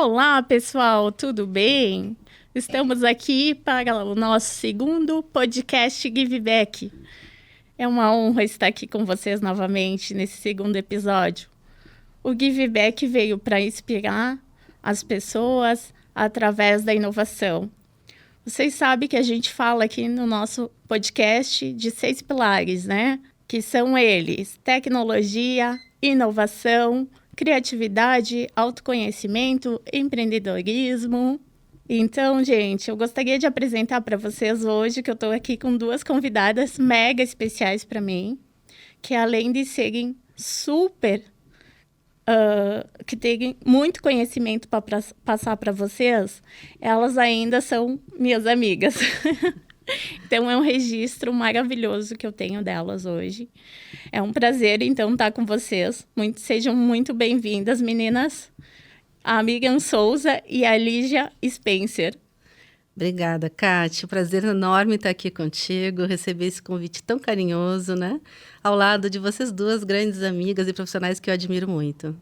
Olá, pessoal, tudo bem? Estamos aqui para o nosso segundo podcast Give Back. É uma honra estar aqui com vocês novamente nesse segundo episódio. O Give Back veio para inspirar as pessoas através da inovação. Vocês sabem que a gente fala aqui no nosso podcast de 6 pilares, né? Que são eles: tecnologia, inovação, criatividade, autoconhecimento, empreendedorismo. Então, gente, eu gostaria de apresentar para vocês hoje que eu estou aqui com duas convidadas mega especiais para mim, que além de serem super, que têm muito conhecimento para passar para vocês, elas ainda são minhas amigas. Então, é um registro maravilhoso que eu tenho delas hoje. É um prazer, então, estar com vocês. Sejam muito bem-vindas, meninas. A Miriam Souza e a Lígia Spencer. Obrigada, Kátia. Prazer enorme estar aqui contigo, receber esse convite tão carinhoso, né? Ao lado de vocês duas grandes amigas e profissionais que eu admiro muito.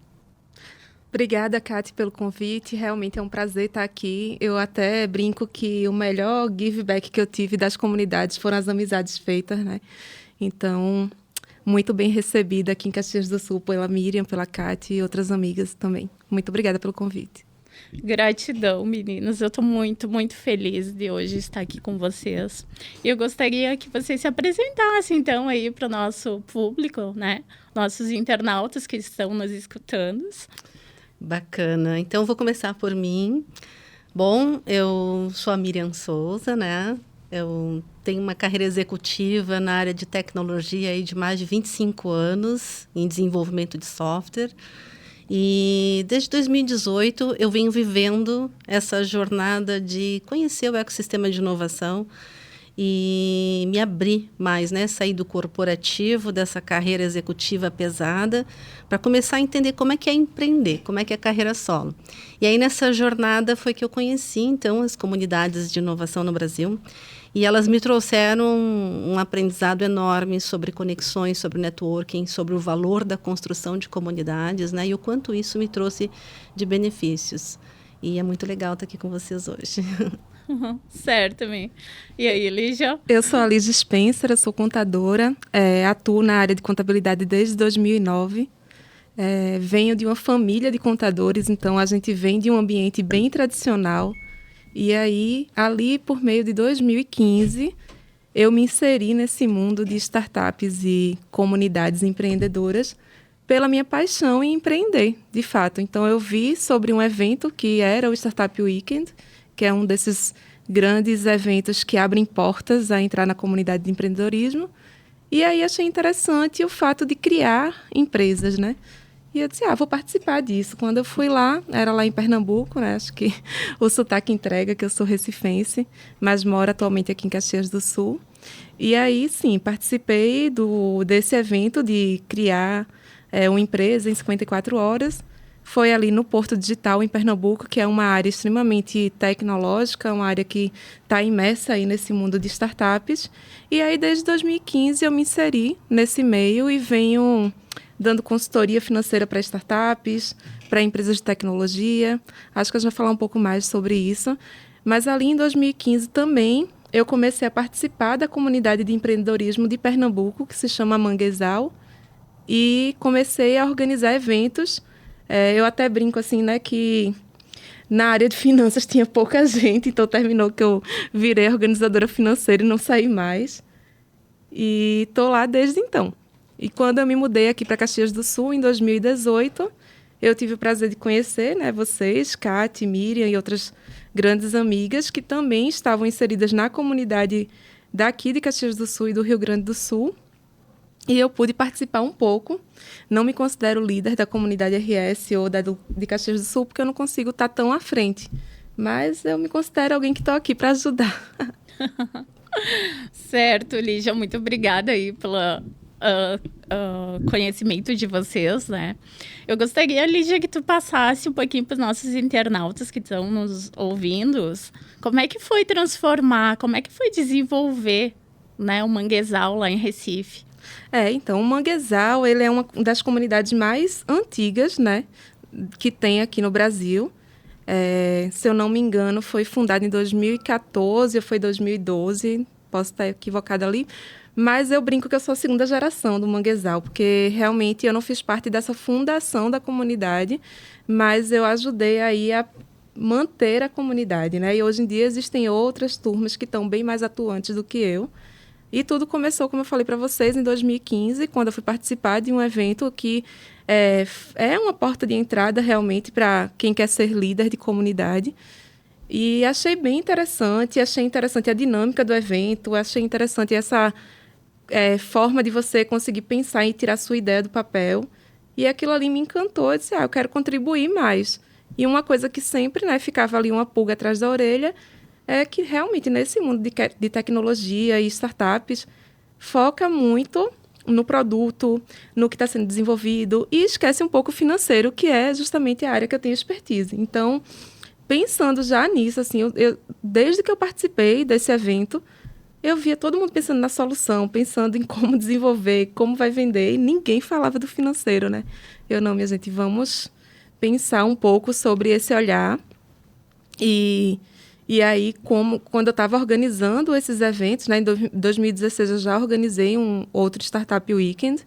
Obrigada, Kátia, pelo convite. Realmente é um prazer estar aqui. Eu até brinco que o melhor give back que eu tive das comunidades foram as amizades feitas, né? Então, muito bem recebida aqui em Caxias do Sul pela Miriam, pela Kátia e outras amigas também. Muito obrigada pelo convite. Gratidão, meninas. Eu estou muito, muito feliz de hoje estar aqui com vocês. E eu gostaria que vocês se apresentassem, então, aí para o nosso público, né? Nossos internautas que estão nos escutando. Bacana. Então, vou começar por mim. Bom, eu sou a Miriam Souza, né? Eu tenho uma carreira executiva na área de tecnologia aí de mais de 25 anos em desenvolvimento de software. E desde 2018 eu venho vivendo essa jornada de conhecer o ecossistema de inovação e me abrir mais, né? Sair do corporativo, dessa carreira executiva pesada, para começar a entender como é que é empreender, como é que é carreira solo. E aí nessa jornada foi que eu conheci, então, as comunidades de inovação no Brasil, e elas me trouxeram um aprendizado enorme sobre conexões, sobre networking, sobre o valor da construção de comunidades, né? E o quanto isso me trouxe de benefícios. E é muito legal estar aqui com vocês hoje. Certo, Mi. E aí, Lígia? Eu sou a Lígia Spencer, eu sou contadora, atuo na área de contabilidade desde 2009. Venho de uma família de contadores, então a gente vem de um ambiente bem tradicional. E aí, ali por meio de 2015, eu me inseri nesse mundo de startups e comunidades empreendedoras pela minha paixão em empreender, de fato. Então, eu vi sobre um evento que era o Startup Weekend, que é um desses grandes eventos que abrem portas a entrar na comunidade de empreendedorismo. E aí achei interessante o fato de criar empresas, né? E eu disse, vou participar disso. Quando eu fui lá, era lá em Pernambuco, né? Acho que o sotaque entrega que eu sou recifense, mas moro atualmente aqui em Caxias do Sul. E aí, sim, participei desse evento de criar uma empresa em 54 horas. Foi ali no Porto Digital, em Pernambuco, que é uma área extremamente tecnológica, uma área que está imersa aí nesse mundo de startups. E aí, desde 2015, eu me inseri nesse meio e venho dando consultoria financeira para startups, para empresas de tecnologia. Acho que a gente vai falar um pouco mais sobre isso. Mas ali em 2015 também, eu comecei a participar da comunidade de empreendedorismo de Pernambuco, que se chama Manguezal, e comecei a organizar eventos. Eu até brinco assim, né, que na área de finanças tinha pouca gente, então terminou que eu virei organizadora financeira e não saí mais. E estou lá desde então. E quando eu me mudei aqui para Caxias do Sul, em 2018, eu tive o prazer de conhecer, né, vocês, Kátia, Miriam e outras grandes amigas que também estavam inseridas na comunidade daqui de Caxias do Sul e do Rio Grande do Sul. E eu pude participar um pouco. Não me considero líder da comunidade RS ou de Caxias do Sul, porque eu não consigo estar tão à frente. Mas eu me considero alguém que estou aqui para ajudar. Certo, Lígia. Muito obrigada aí pelo conhecimento de vocês, né? Eu gostaria, Lígia, que tu passasse um pouquinho para os nossos internautas que estão nos ouvindo. Como é que foi transformar, como é que foi desenvolver, né, o Manguezal lá em Recife? Então, o Manguezal, ele é uma das comunidades mais antigas, né, que tem aqui no Brasil. Se eu não me engano, foi fundada em 2014 ou foi 2012, posso estar equivocada ali, mas eu brinco que eu sou a segunda geração do Manguezal, porque realmente eu não fiz parte dessa fundação da comunidade, mas eu ajudei aí a manter a comunidade, né? E hoje em dia existem outras turmas que estão bem mais atuantes do que eu. E tudo começou, como eu falei para vocês, em 2015, quando eu fui participar de um evento que é uma porta de entrada realmente para quem quer ser líder de comunidade. E achei bem interessante, achei interessante a dinâmica do evento, achei interessante essa forma de você conseguir pensar e tirar sua ideia do papel. E aquilo ali me encantou, eu disse, eu quero contribuir mais. E uma coisa que sempre, né, ficava ali uma pulga atrás da orelha é que realmente nesse mundo de tecnologia e startups foca muito no produto, no que está sendo desenvolvido e esquece um pouco o financeiro, que é justamente a área que eu tenho expertise. Então, pensando já nisso, assim, desde que eu participei desse evento, eu via todo mundo pensando na solução, pensando em como desenvolver, como vai vender, e ninguém falava do financeiro, né? Não, minha gente, vamos pensar um pouco sobre esse olhar. E aí, quando eu estava organizando esses eventos, né, em 2016 eu já organizei um outro Startup Weekend,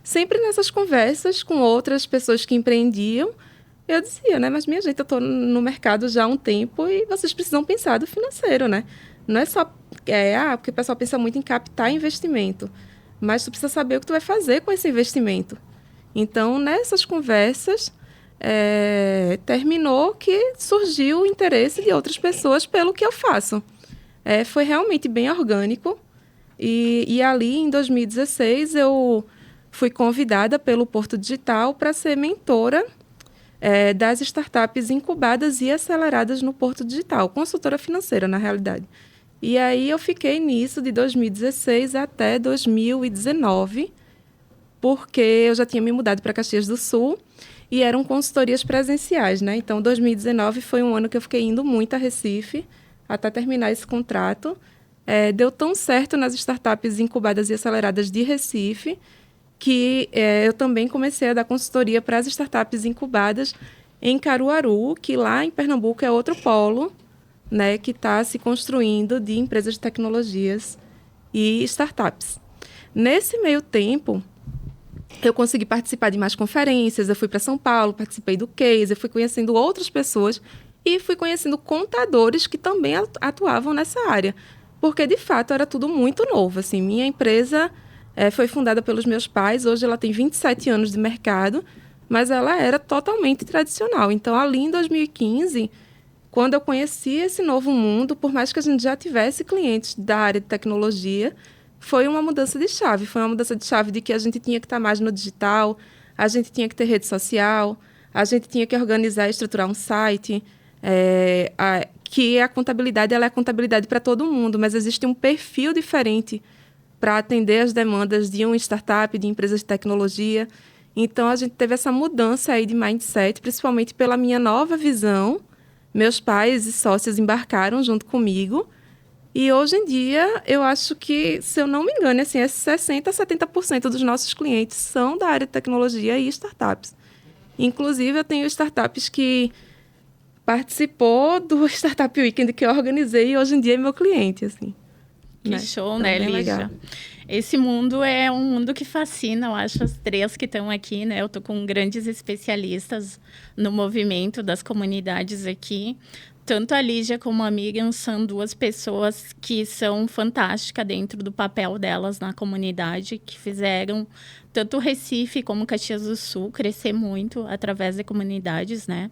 sempre nessas conversas com outras pessoas que empreendiam, eu dizia, né, mas minha gente, eu estou no mercado já há um tempo e vocês precisam pensar do financeiro, né? Não é só, porque o pessoal pensa muito em captar investimento, mas tu precisa saber o que tu vai fazer com esse investimento. Então, nessas conversas, terminou que surgiu o interesse de outras pessoas pelo que eu faço. Foi realmente bem orgânico. E ali, em 2016, eu fui convidada pelo Porto Digital para ser mentora das startups incubadas e aceleradas no Porto Digital, consultora financeira, na realidade. E aí eu fiquei nisso de 2016 até 2019, porque eu já tinha me mudado para Caxias do Sul e eram consultorias presenciais, né? Então, 2019 foi um ano que eu fiquei indo muito a Recife até terminar esse contrato. Deu tão certo nas startups incubadas e aceleradas de Recife que eu também comecei a dar consultoria para as startups incubadas em Caruaru, que lá em Pernambuco é outro polo, né, que está se construindo de empresas de tecnologias e startups. Nesse meio tempo, eu consegui participar de mais conferências, eu fui para São Paulo, participei do Case, eu fui conhecendo outras pessoas e fui conhecendo contadores que também atuavam nessa área, porque, de fato, era tudo muito novo. Assim, minha empresa foi fundada pelos meus pais, hoje ela tem 27 anos de mercado, mas ela era totalmente tradicional. Então, ali em 2015, quando eu conheci esse novo mundo, por mais que a gente já tivesse clientes da área de tecnologia, foi uma mudança de chave. Foi uma mudança de chave de que a gente tinha que estar mais no digital, a gente tinha que ter rede social, a gente tinha que organizar e estruturar um site, que a contabilidade ela é a contabilidade para todo mundo, mas existe um perfil diferente para atender as demandas de uma startup, de empresas de tecnologia. Então, a gente teve essa mudança aí de mindset, principalmente pela minha nova visão. Meus pais e sócios embarcaram junto comigo. E hoje em dia, eu acho que, se eu não me engano, assim, 60% a 70% dos nossos clientes são da área de tecnologia e startups. Inclusive, eu tenho startups que participou do Startup Weekend que eu organizei e hoje em dia é meu cliente, assim. Que show, né, Lígia? Esse mundo é um mundo que fascina, eu acho, as três que estão aqui, né? Eu estou com grandes especialistas no movimento das comunidades aqui. Tanto a Lígia como a Miriam são duas pessoas que são fantásticas dentro do papel delas na comunidade, que fizeram tanto o Recife como Caxias do Sul crescer muito através de comunidades, né?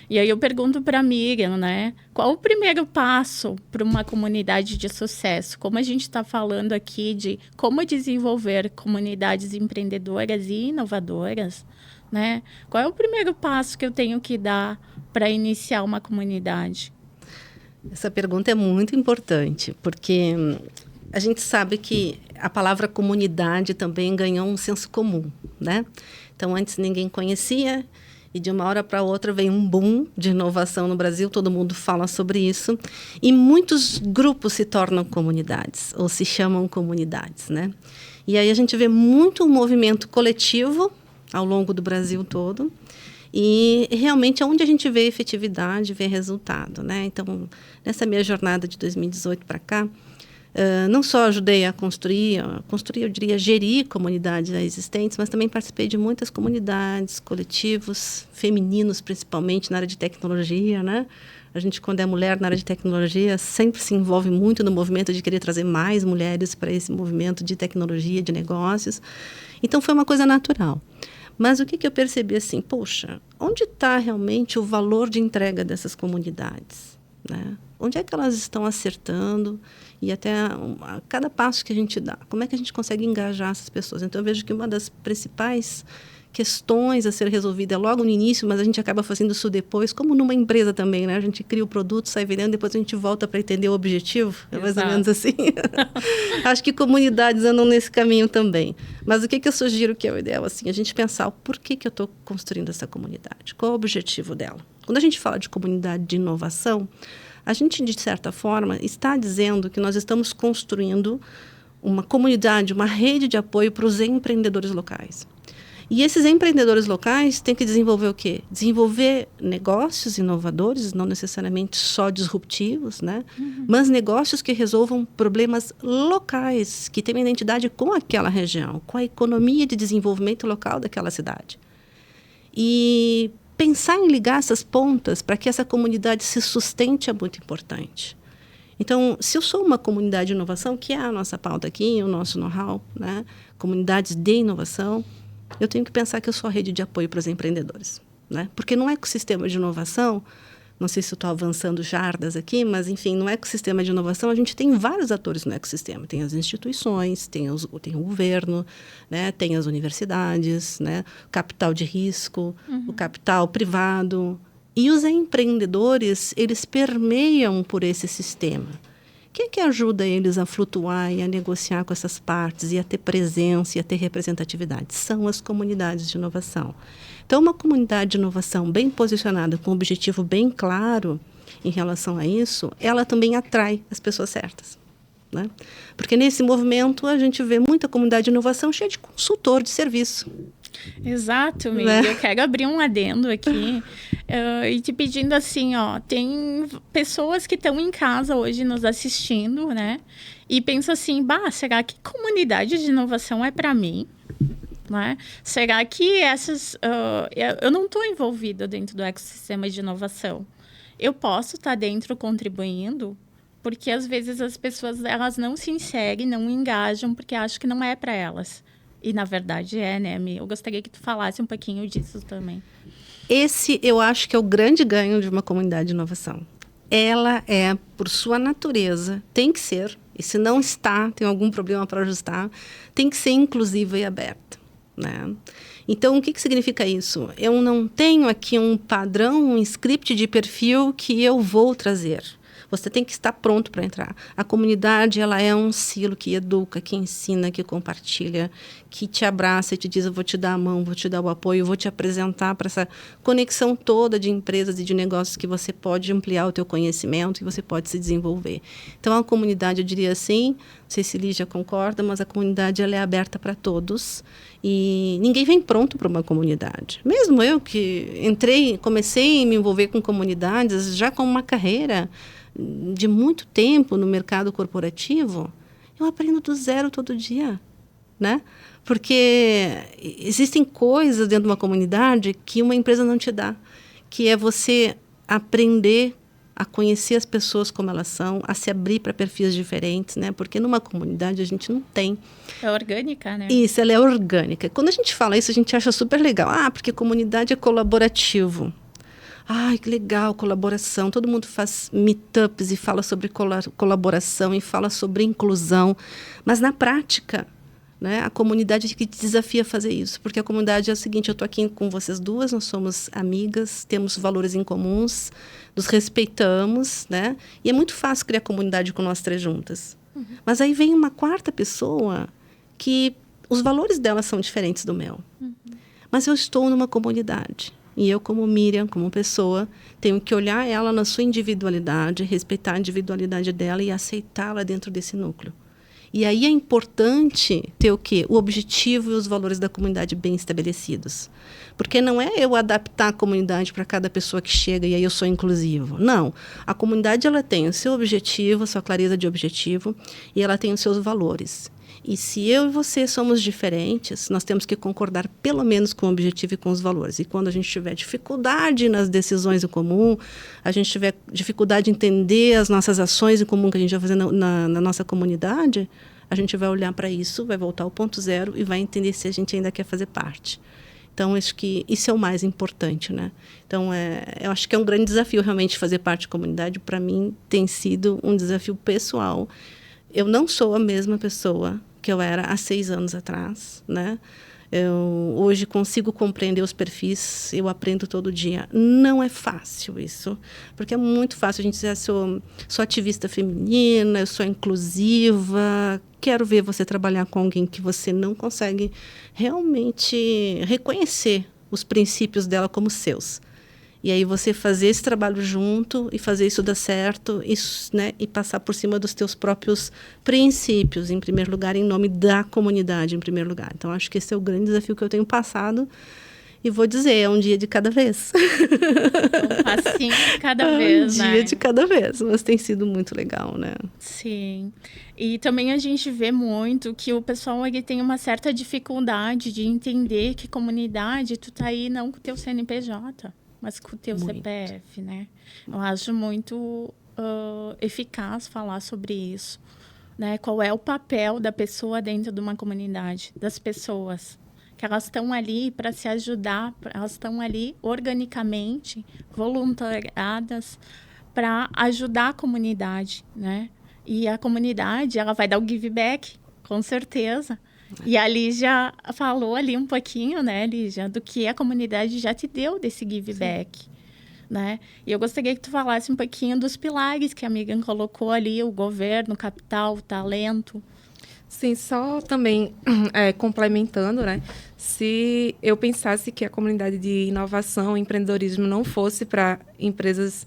E aí eu pergunto para a Miriam, né? Qual o primeiro passo para uma comunidade de sucesso? Como a gente está falando aqui de como desenvolver comunidades empreendedoras e inovadoras, né? Qual é o primeiro passo que eu tenho que dar para iniciar uma comunidade? Essa pergunta é muito importante, porque a gente sabe que a palavra comunidade também ganhou um senso comum, né? Então, antes ninguém conhecia e de uma hora para outra veio um boom de inovação no Brasil, todo mundo fala sobre isso e muitos grupos se tornam comunidades ou se chamam comunidades, né? E aí a gente vê muito um movimento coletivo ao longo do Brasil todo E realmente é onde a gente vê efetividade, vê resultado, né? Então, nessa minha jornada de 2018 para cá, não só ajudei a construir, eu diria, gerir comunidades já existentes, mas também participei de muitas comunidades, coletivos femininos, principalmente na área de tecnologia, né? A gente, quando é mulher na área de tecnologia, sempre se envolve muito no movimento de querer trazer mais mulheres para esse movimento de tecnologia, de negócios. Então, foi uma coisa natural. Mas o que eu percebi assim? Poxa, onde está realmente o valor de entrega dessas comunidades, né? Onde é que elas estão acertando? E até a cada passo que a gente dá, como é que a gente consegue engajar essas pessoas? Então, eu vejo que uma das principais questões a ser resolvida é logo no início, mas a gente acaba fazendo isso depois, como numa empresa também, né? A gente cria o produto, sai vendendo, depois a gente volta para entender o objetivo. É mais ou menos assim. Acho que comunidades andam nesse caminho também. Mas o que eu sugiro que é o ideal? Assim, a gente pensar o porquê que eu estou construindo essa comunidade, qual é o objetivo dela. Quando a gente fala de comunidade de inovação, a gente, de certa forma, está dizendo que nós estamos construindo uma comunidade, uma rede de apoio para os empreendedores locais. E esses empreendedores locais têm que desenvolver o quê? Desenvolver negócios inovadores, não necessariamente só disruptivos, né? Mas negócios que resolvam problemas locais, que tenham identidade com aquela região, com a economia de desenvolvimento local daquela cidade. E pensar em ligar essas pontas para que essa comunidade se sustente é muito importante. Então, se eu sou uma comunidade de inovação, que é a nossa pauta aqui, o nosso know-how, né? Comunidades de inovação, eu tenho que pensar que eu sou a rede de apoio para os empreendedores, né? Porque no ecossistema de inovação, não sei se eu estou avançando jardas aqui, mas, enfim, no ecossistema de inovação, a gente tem vários atores no ecossistema. Tem as instituições, tem o governo, né? Tem as universidades, né? Capital de risco, o capital privado. E os empreendedores, eles permeiam por esse sistema. O que ajuda eles a flutuar e a negociar com essas partes e a ter presença e a ter representatividade? São as comunidades de inovação. Então, uma comunidade de inovação bem posicionada, com um objetivo bem claro em relação a isso, ela também atrai as pessoas certas, né? Porque nesse movimento a gente vê muita comunidade de inovação cheia de consultor de serviço. Exato, Miri. Né? Eu quero abrir um adendo aqui e te pedindo assim, ó, tem pessoas que estão em casa hoje nos assistindo, né? E pensam assim, será que comunidade de inovação é para mim? Né? Será que essas... eu não estou envolvida dentro do ecossistema de inovação. Eu posso estar dentro contribuindo, porque às vezes as pessoas elas não se inserem, não engajam, porque acham que não é para elas. E, na verdade, né, Mi? Eu gostaria que tu falasse um pouquinho disso também. Esse, eu acho que é o grande ganho de uma comunidade de inovação. Ela é, por sua natureza, tem que ser, e se não está, tem algum problema para ajustar, tem que ser inclusiva e aberta, né? Então, o que significa isso? Eu não tenho aqui um padrão, um script de perfil que eu vou trazer. Você tem que estar pronto para entrar. A comunidade, ela é um silo que educa, que ensina, que compartilha, que te abraça e te diz, eu vou te dar a mão, vou te dar o apoio, vou te apresentar para essa conexão toda de empresas e de negócios que você pode ampliar o teu conhecimento e você pode se desenvolver. Então, a comunidade, eu diria assim, não sei se Lígia concorda, mas a comunidade ela é aberta para todos e ninguém vem pronto para uma comunidade. Mesmo eu que comecei a me envolver com comunidades já com uma carreira de muito tempo no mercado corporativo, eu aprendo do zero todo dia, né? Porque existem coisas dentro de uma comunidade que uma empresa não te dá, que é você aprender a conhecer as pessoas como elas são, a se abrir para perfis diferentes, né? Porque numa comunidade a gente não tem. É orgânica, né? Isso, ela é orgânica. Quando a gente fala isso, a gente acha super legal. Porque comunidade é colaborativo. Ai, que legal, colaboração. Todo mundo faz meetups e fala sobre colaboração e fala sobre inclusão. Mas, na prática, né, a comunidade que te desafia a fazer isso. Porque a comunidade é o seguinte, eu estou aqui com vocês duas, nós somos amigas, temos valores em comuns, nos respeitamos, né? E é muito fácil criar comunidade com nós três juntas. Mas aí vem uma quarta pessoa que os valores dela são diferentes do meu. Mas eu estou numa comunidade. E eu, como Miriam, como pessoa, tenho que olhar ela na sua individualidade, respeitar a individualidade dela e aceitá-la dentro desse núcleo. E aí é importante ter o quê? O objetivo e os valores da comunidade bem estabelecidos. Porque não é eu adaptar a comunidade para cada pessoa que chega e aí eu sou inclusivo. Não. A comunidade ela tem o seu objetivo, a sua clareza de objetivo, e ela tem os seus valores. E se eu e você somos diferentes, nós temos que concordar pelo menos com o objetivo e com os valores. E quando a gente tiver dificuldade nas decisões em comum, a gente tiver dificuldade em entender as nossas ações em comum que a gente vai fazer na nossa comunidade, a gente vai olhar para isso, vai voltar ao ponto zero e vai entender se a gente ainda quer fazer parte. Então, acho que isso é o mais importante, né? Então, eu acho que é um grande desafio realmente fazer parte da comunidade. Para mim, tem sido um desafio pessoal. Eu não sou a mesma pessoa que eu era há 6 anos atrás, né? Eu hoje consigo compreender os perfis, eu aprendo todo dia. Não é fácil isso, porque é muito fácil a gente dizer, sou ativista feminina, eu sou inclusiva, quero ver você trabalhar com alguém que você não consegue realmente reconhecer os princípios dela como seus. E aí você fazer esse trabalho junto e fazer isso dar certo, isso, né, e passar por cima dos teus próprios princípios, em primeiro lugar, em nome da comunidade, em primeiro lugar. Então, acho que esse é o grande desafio que eu tenho passado. E vou dizer, é um dia de cada vez. Um passinho de cada vez, né? Um dia de cada vez, mas tem sido muito legal, né? Sim. E também a gente vê muito que o pessoal ele tem uma certa dificuldade de entender que comunidade, tu tá aí não com o teu CNPJ, mas com o teu CPF, né? Eu acho muito eficaz falar sobre isso, né? Qual é o papel da pessoa dentro de uma comunidade, das pessoas, que elas estão ali para se ajudar, elas estão ali organicamente, voluntariadas, para ajudar a comunidade, né? E a comunidade, ela vai dar o give back, com certeza. E a Lígia falou ali um pouquinho, né, Lígia, do que a comunidade já te deu desse give back, né? E eu gostaria que tu falasse um pouquinho dos pilares que a Miriam colocou ali, o governo, o capital, o talento. Sim, só também complementando, né? Se eu pensasse que a comunidade de inovação e empreendedorismo não fosse para empresas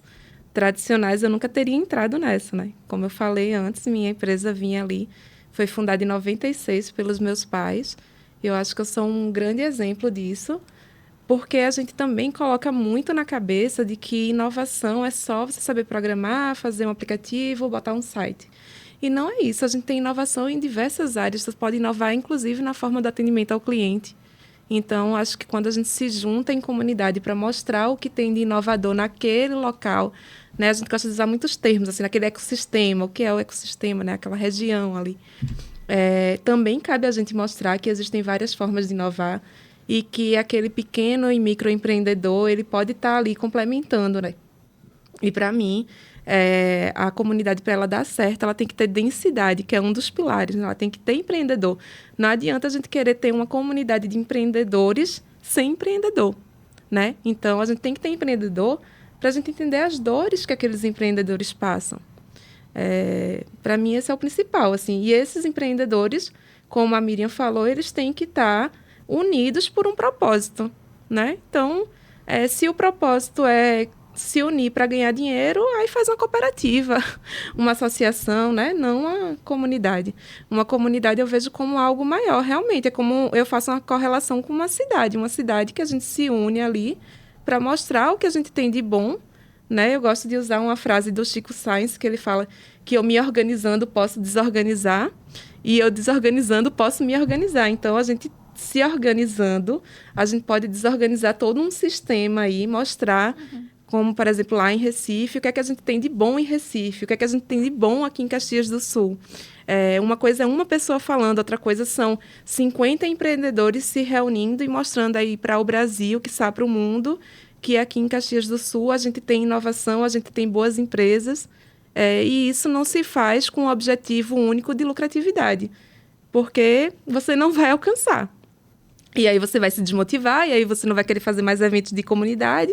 tradicionais, eu nunca teria entrado nessa, né? Como eu falei antes, minha empresa vinha ali, foi fundada em 96 pelos meus pais. Eu acho que eu sou um grande exemplo disso, porque a gente também coloca muito na cabeça de que inovação é só você saber programar, fazer um aplicativo, botar um site. E não é isso, a gente tem inovação em diversas áreas, você pode inovar inclusive na forma do atendimento ao cliente. Então, acho que quando a gente se junta em comunidade para mostrar o que tem de inovador naquele local, né, a gente gosta de usar muitos termos, assim, naquele ecossistema, o que é o ecossistema, né, aquela região ali. Também cabe a gente mostrar que existem várias formas de inovar e que aquele pequeno e microempreendedor, ele pode estar ali complementando, né? E, para mim, a comunidade, para ela dar certo, ela tem que ter densidade, que é um dos pilares, né? Ela tem que ter empreendedor. Não adianta a gente querer ter uma comunidade de empreendedores sem empreendedor, né? Então, a gente tem que ter empreendedor para a gente entender as dores que aqueles empreendedores passam. Para mim, esse é o principal, assim. E esses empreendedores, como a Miriam falou, eles têm que estar unidos por um propósito, né? Então, se o propósito é se unir para ganhar dinheiro, aí faz uma cooperativa, uma associação, né? Não uma comunidade. Uma comunidade eu vejo como algo maior, realmente. É como eu faço uma correlação com uma cidade que a gente se une ali para mostrar o que a gente tem de bom, né? Eu gosto de usar uma frase do Chico Sainz, que ele fala que eu me organizando posso desorganizar e eu desorganizando posso me organizar. Então, a gente se organizando, a gente pode desorganizar todo um sistema aí, mostrar como, por exemplo, lá em Recife, o que é que a gente tem de bom em Recife, o que é que a gente tem de bom aqui em Caxias do Sul. Uma coisa é uma pessoa falando, outra coisa são 50 empreendedores se reunindo e mostrando aí para o Brasil, quiçá para o mundo, que aqui em Caxias do Sul a gente tem inovação, a gente tem boas empresas, e isso não se faz com o objetivo único de lucratividade, porque você não vai alcançar. E aí você vai se desmotivar, e aí você não vai querer fazer mais eventos de comunidade,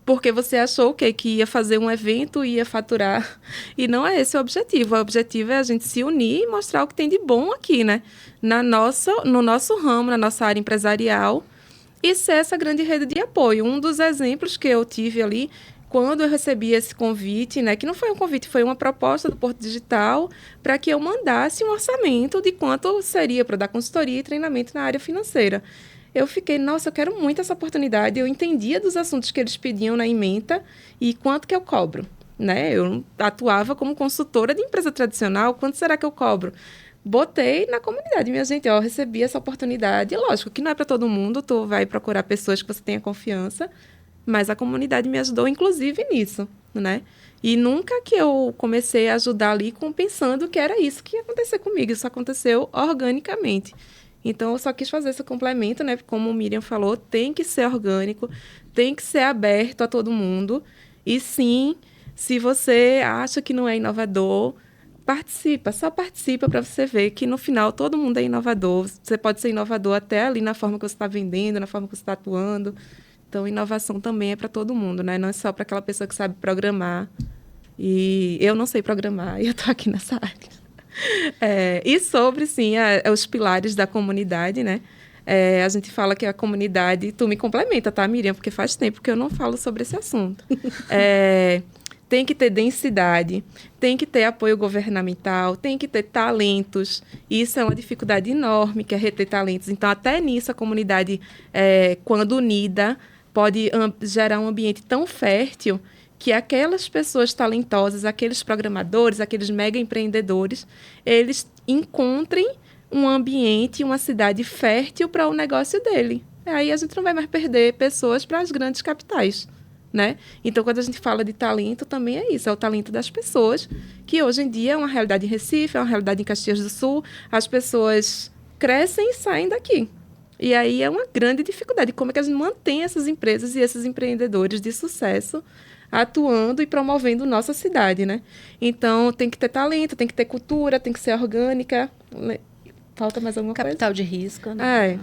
porque você achou que ia fazer um evento e ia faturar. E não é esse o objetivo. O objetivo é a gente se unir e mostrar o que tem de bom aqui, né? No nosso ramo, na nossa área empresarial, e ser essa grande rede de apoio. Um dos exemplos que eu tive ali, quando eu recebi esse convite, né, que não foi um convite, foi uma proposta do Porto Digital para que eu mandasse um orçamento de quanto seria para dar consultoria e treinamento na área financeira. Eu fiquei, nossa, eu quero muito essa oportunidade. Eu entendia dos assuntos que eles pediam na ementa e quanto que eu cobro, né? Eu atuava como consultora de empresa tradicional, quanto será que eu cobro? Botei na comunidade, minha gente, eu recebi essa oportunidade. Lógico que não é para todo mundo, tu vai procurar pessoas que você tenha confiança, mas a comunidade me ajudou, inclusive, nisso, né? E nunca que eu comecei a ajudar ali pensando que era isso que ia acontecer comigo. Isso aconteceu organicamente. Então, eu só quis fazer esse complemento, né? Como o Miriam falou, tem que ser orgânico, tem que ser aberto a todo mundo. E sim, se você acha que não é inovador, participa, só participa para você ver que no final todo mundo é inovador. Você pode ser inovador até ali na forma que você está vendendo, na forma que você está atuando. Então, inovação também é para todo mundo, né? Não é só para aquela pessoa que sabe programar. E eu não sei programar e eu estou aqui nessa área. E sobre, sim, os pilares da comunidade, né? A gente fala que a comunidade... Tu me complementa, tá, Miriam? Porque faz tempo que eu não falo sobre esse assunto. Tem que ter densidade, tem que ter apoio governamental, tem que ter talentos. Isso é uma dificuldade enorme, que é reter talentos. Então, até nisso, a comunidade, quando unida, pode gerar um ambiente tão fértil que aquelas pessoas talentosas, aqueles programadores, aqueles mega empreendedores, eles encontrem um ambiente, uma cidade fértil para o negócio dele. Aí a gente não vai mais perder pessoas para as grandes capitais, né? Então, quando a gente fala de talento, também é isso, é o talento das pessoas, que hoje em dia é uma realidade em Recife, é uma realidade em Caxias do Sul, as pessoas crescem e saem daqui. E aí é uma grande dificuldade, como é que a gente mantém essas empresas e esses empreendedores de sucesso atuando e promovendo nossa cidade, né? Então, tem que ter talento, tem que ter cultura, tem que ser orgânica. Falta mais alguma coisa? Capital de risco, né?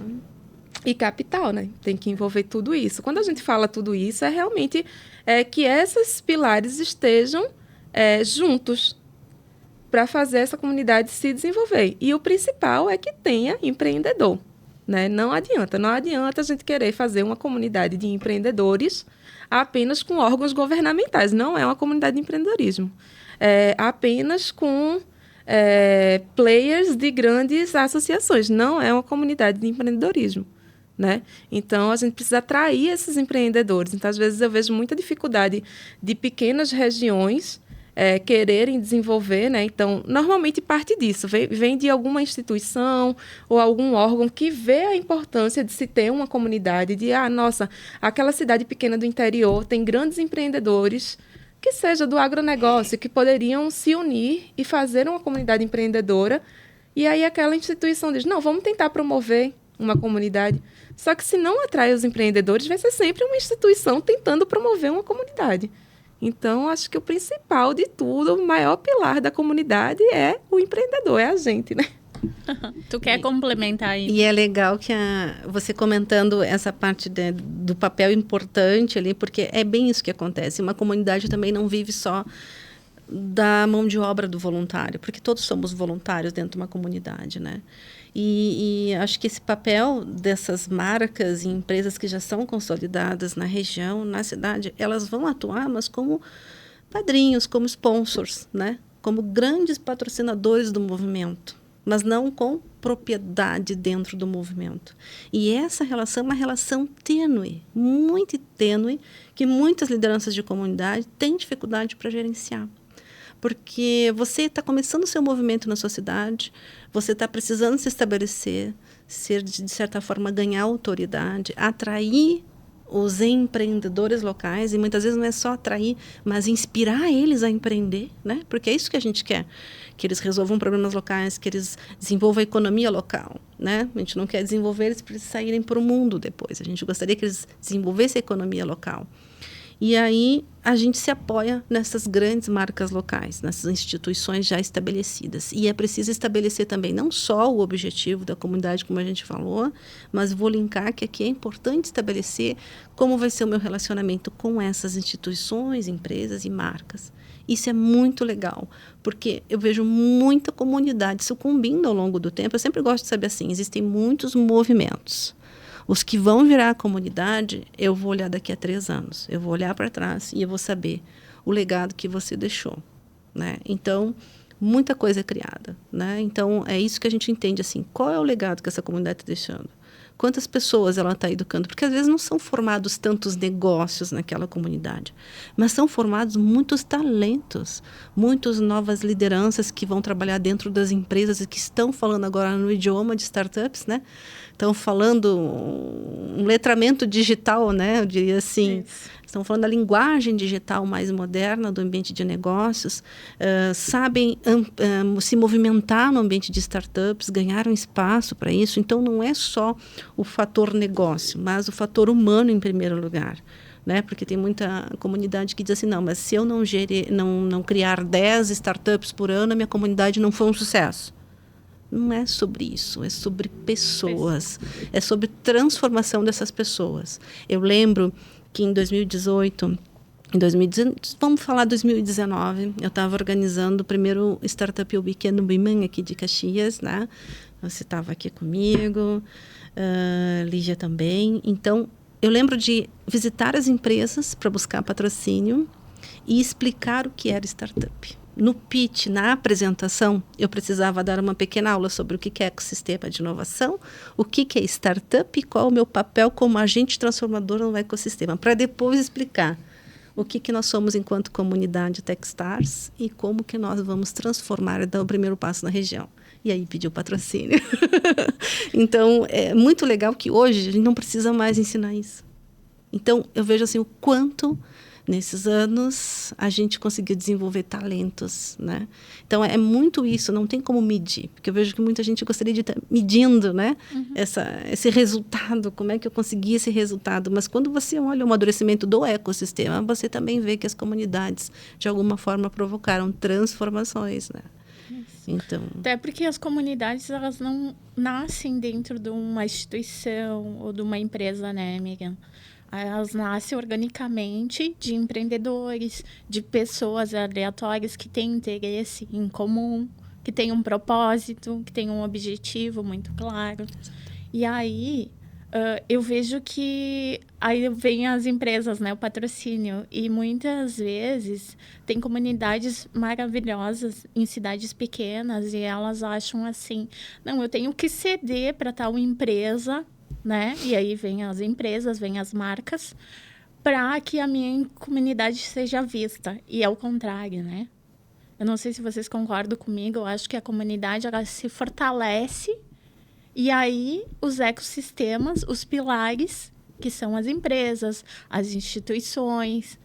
E capital, né? Tem que envolver tudo isso. Quando a gente fala tudo isso, é realmente que esses pilares estejam juntos para fazer essa comunidade se desenvolver. E o principal é que tenha empreendedor, né? Não adianta a gente querer fazer uma comunidade de empreendedores apenas com órgãos governamentais. Não é uma comunidade de empreendedorismo. Apenas com players de grandes associações. Não é uma comunidade de empreendedorismo, né? Então, a gente precisa atrair esses empreendedores. Então, às vezes, eu vejo muita dificuldade de pequenas regiões quererem desenvolver, né? Então, normalmente parte disso, vem de alguma instituição ou algum órgão que vê a importância de se ter uma comunidade, de, nossa, aquela cidade pequena do interior tem grandes empreendedores, que seja do agronegócio, que poderiam se unir e fazer uma comunidade empreendedora, e aí aquela instituição diz, não, vamos tentar promover uma comunidade. Só que se não atrai os empreendedores, vai ser sempre uma instituição tentando promover uma comunidade. Então, acho que o principal de tudo, o maior pilar da comunidade é o empreendedor, é a gente, né? Tu quer complementar aí? E é legal que você comentando essa parte do papel importante ali, porque é bem isso que acontece. Uma comunidade também não vive só da mão de obra do voluntário, porque todos somos voluntários dentro de uma comunidade, né? E acho que esse papel dessas marcas e empresas que já são consolidadas na região, na cidade, elas vão atuar, mas como padrinhos, como sponsors, né? Como grandes patrocinadores do movimento, mas não com propriedade dentro do movimento. E essa relação é uma relação tênue, muito tênue, que muitas lideranças de comunidade têm dificuldade para gerenciar. Porque você está começando o seu movimento na sua cidade, você está precisando se estabelecer, de certa forma, ganhar autoridade, atrair os empreendedores locais, e muitas vezes não é só atrair, mas inspirar eles a empreender, né? Porque é isso que a gente quer, que eles resolvam problemas locais, que eles desenvolvam a economia local, né? A gente não quer desenvolver eles para eles saírem para o mundo depois, a gente gostaria que eles desenvolvessem a economia local. E aí a gente se apoia nessas grandes marcas locais, nessas instituições já estabelecidas. E é preciso estabelecer também não só o objetivo da comunidade, como a gente falou, mas vou linkar que aqui é importante estabelecer como vai ser o meu relacionamento com essas instituições, empresas e marcas. Isso é muito legal, porque eu vejo muita comunidade sucumbindo ao longo do tempo. Eu sempre gosto de saber assim, existem muitos movimentos. Os que vão virar a comunidade, eu vou olhar daqui a 3 anos. Eu vou olhar para trás e eu vou saber o legado que você deixou, né? Então, muita coisa é criada, né? Então, é isso que a gente entende, assim, qual é o legado que essa comunidade está deixando? Quantas pessoas ela está educando? Porque, às vezes, não são formados tantos negócios naquela comunidade, mas são formados muitos talentos, muitas novas lideranças que vão trabalhar dentro das empresas e que estão falando agora no idioma de startups, né? Estão falando um letramento digital, né? Eu diria assim. Isso. Estão falando da linguagem digital mais moderna do ambiente de negócios, sabem se movimentar no ambiente de startups, ganharam espaço para isso. Então, não é só o fator negócio, mas o fator humano em primeiro lugar. Né? Porque tem muita comunidade que diz assim, não, mas se eu não criar 10 startups por ano, a minha comunidade não foi um sucesso. Não é sobre isso, é sobre pessoas, é sobre transformação dessas pessoas. Eu lembro que em 2018, vamos falar 2019, eu estava organizando o primeiro Startup Weekend Women aqui de Caxias, né? Você estava aqui comigo, Lígia também. Então, eu lembro de visitar as empresas para buscar patrocínio e explicar o que era startup. No pitch, na apresentação, eu precisava dar uma pequena aula sobre o que é ecossistema de inovação, o que é startup e qual é o meu papel como agente transformador no ecossistema, para depois explicar o que nós somos enquanto comunidade Techstars e como que nós vamos transformar e dar o primeiro passo na região. E aí pediu patrocínio. Então, é muito legal que hoje a gente não precisa mais ensinar isso. Então, eu vejo assim o quanto nesses anos a gente conseguiu desenvolver talentos, né? Então é muito isso, não tem como medir, porque eu vejo que muita gente gostaria de estar medindo, né? Esse resultado, como é que eu consegui esse resultado? Mas quando você olha o amadurecimento do ecossistema, você também vê que as comunidades de alguma forma provocaram transformações, né? Então, até porque as comunidades elas não nascem dentro de uma instituição ou de uma empresa, né, amiga? Elas nascem organicamente de empreendedores, de pessoas aleatórias que têm interesse em comum, que têm um propósito, que têm um objetivo muito claro. E aí, eu vejo que aí vem as empresas, né, o patrocínio. E muitas vezes tem comunidades maravilhosas em cidades pequenas e elas acham assim, não, eu tenho que ceder para tal empresa, né? E aí vem as empresas, vem as marcas, para que a minha comunidade seja vista. E é o contrário, né? Eu não sei se vocês concordam comigo, eu acho que a comunidade ela se fortalece e aí os ecossistemas, os pilares, que são as empresas, as instituições,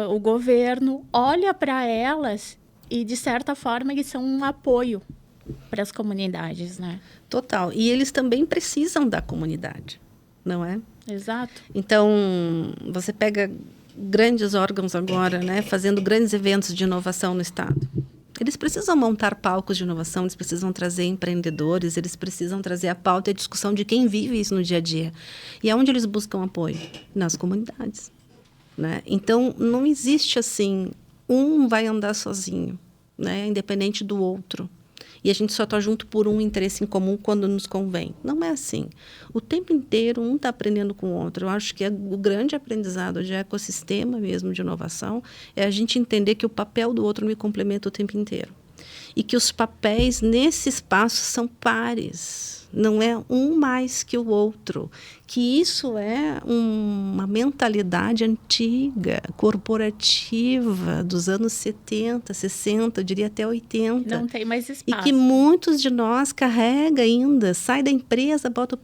o governo, olha para elas e, de certa forma, eles são um apoio para as comunidades, né? Total. E eles também precisam da comunidade, não é? Exato. Então, você pega grandes órgãos agora, né, fazendo grandes eventos de inovação no Estado. Eles precisam montar palcos de inovação, eles precisam trazer empreendedores, eles precisam trazer a pauta e a discussão de quem vive isso no dia a dia. E aonde eles buscam apoio? Nas comunidades, né? Então, não existe assim, um vai andar sozinho, né, independente do outro. E a gente só está junto por um interesse em comum quando nos convém. Não é assim. O tempo inteiro, um está aprendendo com o outro. Eu acho que o grande aprendizado de ecossistema mesmo, de inovação, é a gente entender que o papel do outro me complementa o tempo inteiro. E que os papéis nesse espaço são pares. Não é um mais que o outro. Que isso é uma mentalidade antiga, corporativa, dos anos 70, 60, eu diria até 80. Não tem mais espaço. E que muitos de nós carrega ainda. Sai da empresa, bota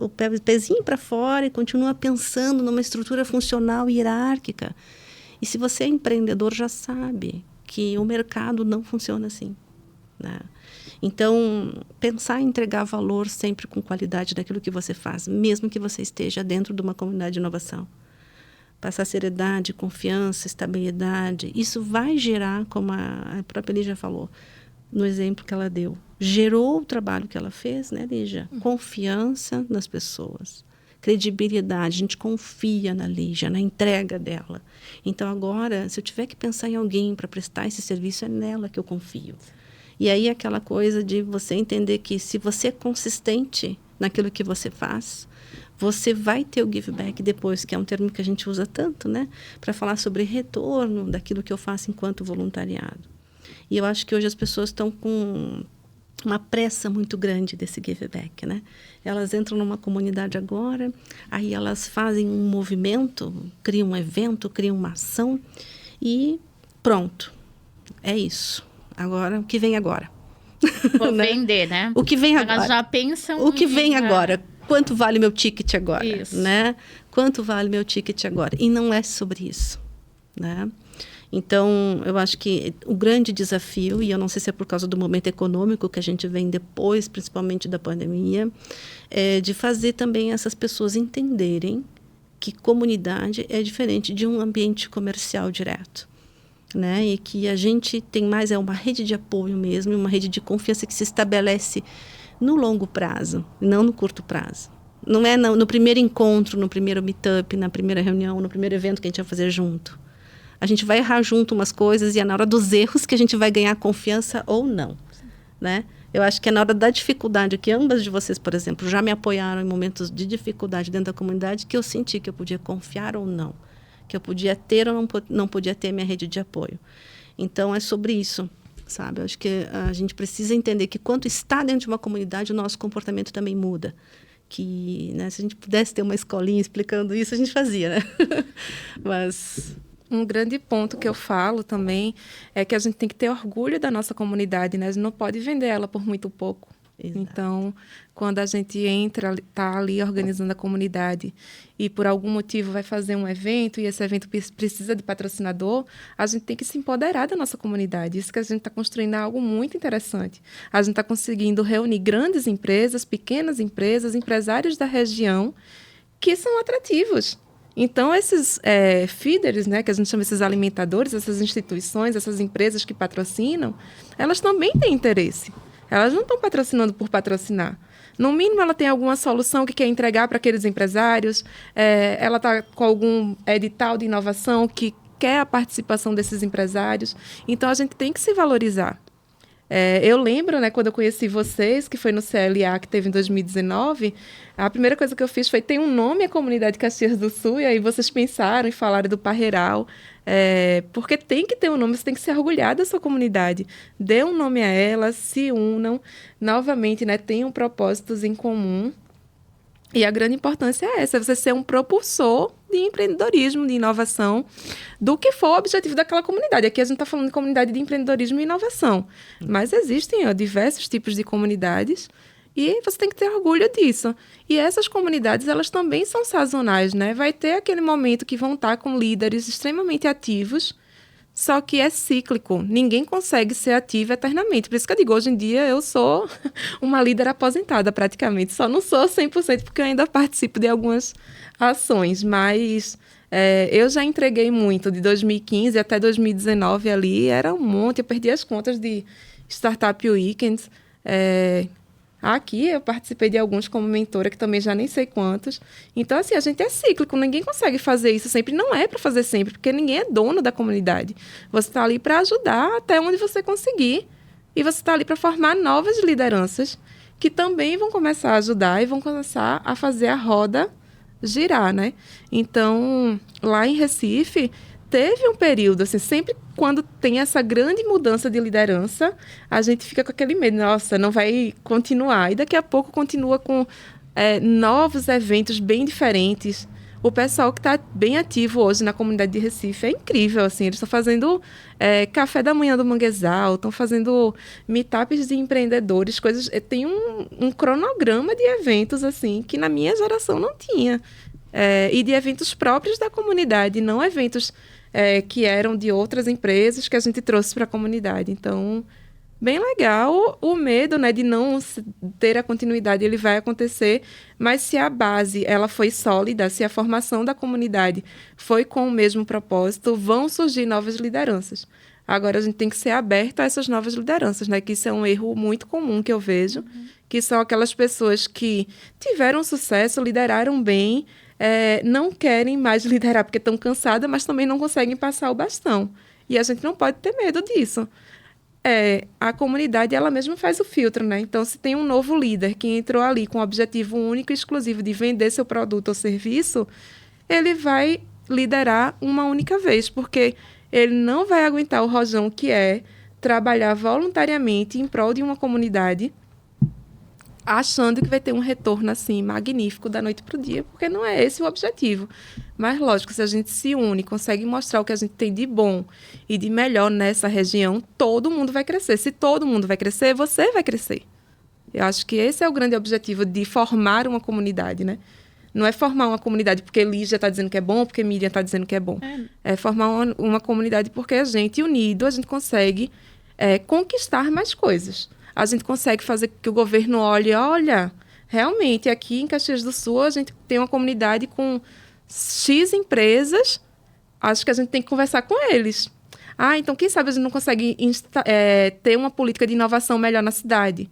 o pezinho para fora e continua pensando numa estrutura funcional e hierárquica. E se você é empreendedor, já sabe que o mercado não funciona assim, né? Então, pensar em entregar valor sempre com qualidade daquilo que você faz, mesmo que você esteja dentro de uma comunidade de inovação. Passar seriedade, confiança, estabilidade, isso vai gerar, como a própria Lígia falou, no exemplo que ela deu, gerou o trabalho que ela fez, né, Lígia? Confiança nas pessoas. Credibilidade, a gente confia na Lígia, na entrega dela. Então, agora, se eu tiver que pensar em alguém para prestar esse serviço, é nela que eu confio. E aí, aquela coisa de você entender que se você é consistente naquilo que você faz, você vai ter o give back depois, que é um termo que a gente usa tanto, né? Para falar sobre retorno daquilo que eu faço enquanto voluntariado. E eu acho que hoje as pessoas estão com uma pressa muito grande desse give back, né? Elas entram numa comunidade agora, aí elas fazem um movimento, criam um evento, criam uma ação e pronto. É isso. Agora, o que vem agora? Vou vender, né? O que vem agora? Elas já pensam... O que vem agora? Quanto vale meu ticket agora? Isso. Né? Quanto vale meu ticket agora? E não é sobre isso, né? Então, eu acho que o grande desafio, e eu não sei se é por causa do momento econômico que a gente vem depois, principalmente da pandemia, é de fazer também essas pessoas entenderem que comunidade é diferente de um ambiente comercial direto, né? E que a gente tem mais uma rede de apoio mesmo, uma rede de confiança que se estabelece no longo prazo, não no curto prazo. Não é no primeiro encontro, no primeiro meetup, na primeira reunião, no primeiro evento que a gente vai fazer junto. A gente vai errar junto umas coisas e é na hora dos erros que a gente vai ganhar confiança ou não, né? Eu acho que é na hora da dificuldade, que ambas de vocês, por exemplo, já me apoiaram em momentos de dificuldade dentro da comunidade, que eu senti que eu podia confiar ou não, que eu podia ter ou não podia ter minha rede de apoio. Então, é sobre isso, sabe? Eu acho que a gente precisa entender que quando está dentro de uma comunidade, o nosso comportamento também muda. Que, né, se a gente pudesse ter uma escolinha explicando isso, a gente fazia, né? Mas... Um grande ponto que eu falo também é que a gente tem que ter orgulho da nossa comunidade, né? A gente não pode vender ela por muito pouco. Exato. Então, quando a gente entra, está ali organizando a comunidade e por algum motivo vai fazer um evento e esse evento precisa de patrocinador, a gente tem que se empoderar da nossa comunidade. Isso que a gente está construindo é algo muito interessante. A gente está conseguindo reunir grandes empresas, pequenas empresas, empresários da região que são atrativos. Então, esses feeders, né, que a gente chama esses alimentadores, essas instituições, essas empresas que patrocinam, elas também têm interesse. Elas não estão patrocinando por patrocinar. No mínimo, ela tem alguma solução que quer entregar para aqueles empresários, ela está com algum edital de inovação que quer a participação desses empresários. Então, a gente tem que se valorizar. Eu lembro, né, quando eu conheci vocês, que foi no CLA que teve em 2019, a primeira coisa que eu fiz foi ter um nome à comunidade Caxias do Sul, e aí vocês pensaram e falaram do Parreiral, porque tem que ter um nome, você tem que se orgulhar da sua comunidade. Dê um nome a ela, se unam, novamente, né, tenham propósitos em comum. E a grande importância é essa, você ser um propulsor de empreendedorismo, de inovação, do que for o objetivo daquela comunidade. Aqui a gente está falando de comunidade de empreendedorismo e inovação, mas existem diversos tipos de comunidades e você tem que ter orgulho disso. E essas comunidades, elas também são sazonais, né? Vai ter aquele momento que vão estar com líderes extremamente ativos, só que é cíclico. Ninguém consegue ser ativo eternamente. Por isso que eu digo, hoje em dia eu sou uma líder aposentada praticamente. Só não sou 100% porque eu ainda participo de algumas ações. Mas eu já entreguei muito. De 2015 até 2019 ali, era um monte. Eu perdi as contas de Startup Weekends. Aqui eu participei de alguns como mentora, que também já nem sei quantos. Então, assim, a gente é cíclico, ninguém consegue fazer isso sempre. Não é para fazer sempre, porque ninguém é dono da comunidade. Você está ali para ajudar até onde você conseguir. E você está ali para formar novas lideranças que também vão começar a ajudar e vão começar a fazer a roda girar, né? Então, lá em Recife, teve um período, assim, sempre quando tem essa grande mudança de liderança, a gente fica com aquele medo, nossa, não vai continuar. E daqui a pouco continua com novos eventos bem diferentes. O pessoal que está bem ativo hoje na comunidade de Recife é incrível, assim, eles estão fazendo café da manhã do Manguezal, estão fazendo meetups de empreendedores, coisas. Tem um cronograma de eventos, assim, que na minha geração não tinha. E de eventos próprios da comunidade, não eventos que eram de outras empresas que a gente trouxe para a comunidade. Então, bem legal. O medo, né, de não ter a continuidade, ele vai acontecer, mas se a base ela foi sólida, se a formação da comunidade foi com o mesmo propósito, vão surgir novas lideranças. Agora, a gente tem que ser aberto a essas novas lideranças, né, que isso é um erro muito comum que eu vejo, que são aquelas pessoas que tiveram sucesso, lideraram bem, não querem mais liderar porque estão cansadas, mas também não conseguem passar o bastão. E a gente não pode ter medo disso. a comunidade ela mesma faz o filtro, né? Então, se tem um novo líder que entrou ali com o objetivo único e exclusivo de vender seu produto ou serviço, ele vai liderar uma única vez, porque ele não vai aguentar o rojão que é trabalhar voluntariamente em prol de uma comunidade, achando que vai ter um retorno assim magnífico da noite para o dia, porque não é esse o objetivo. Mas, lógico, se a gente se une, consegue mostrar o que a gente tem de bom e de melhor nessa região, todo mundo vai crescer. Se todo mundo vai crescer, você vai crescer. Eu acho que esse é o grande objetivo de formar uma comunidade, né? Não é formar uma comunidade porque Lígia está dizendo que é bom ou porque Miriam está dizendo que é bom. É formar uma comunidade porque a gente, unido, a gente consegue conquistar mais coisas. A gente consegue fazer com que o governo olha, realmente, aqui em Caxias do Sul, a gente tem uma comunidade com X empresas, acho que a gente tem que conversar com eles. Então, quem sabe a gente não consegue ter uma política de inovação melhor na cidade.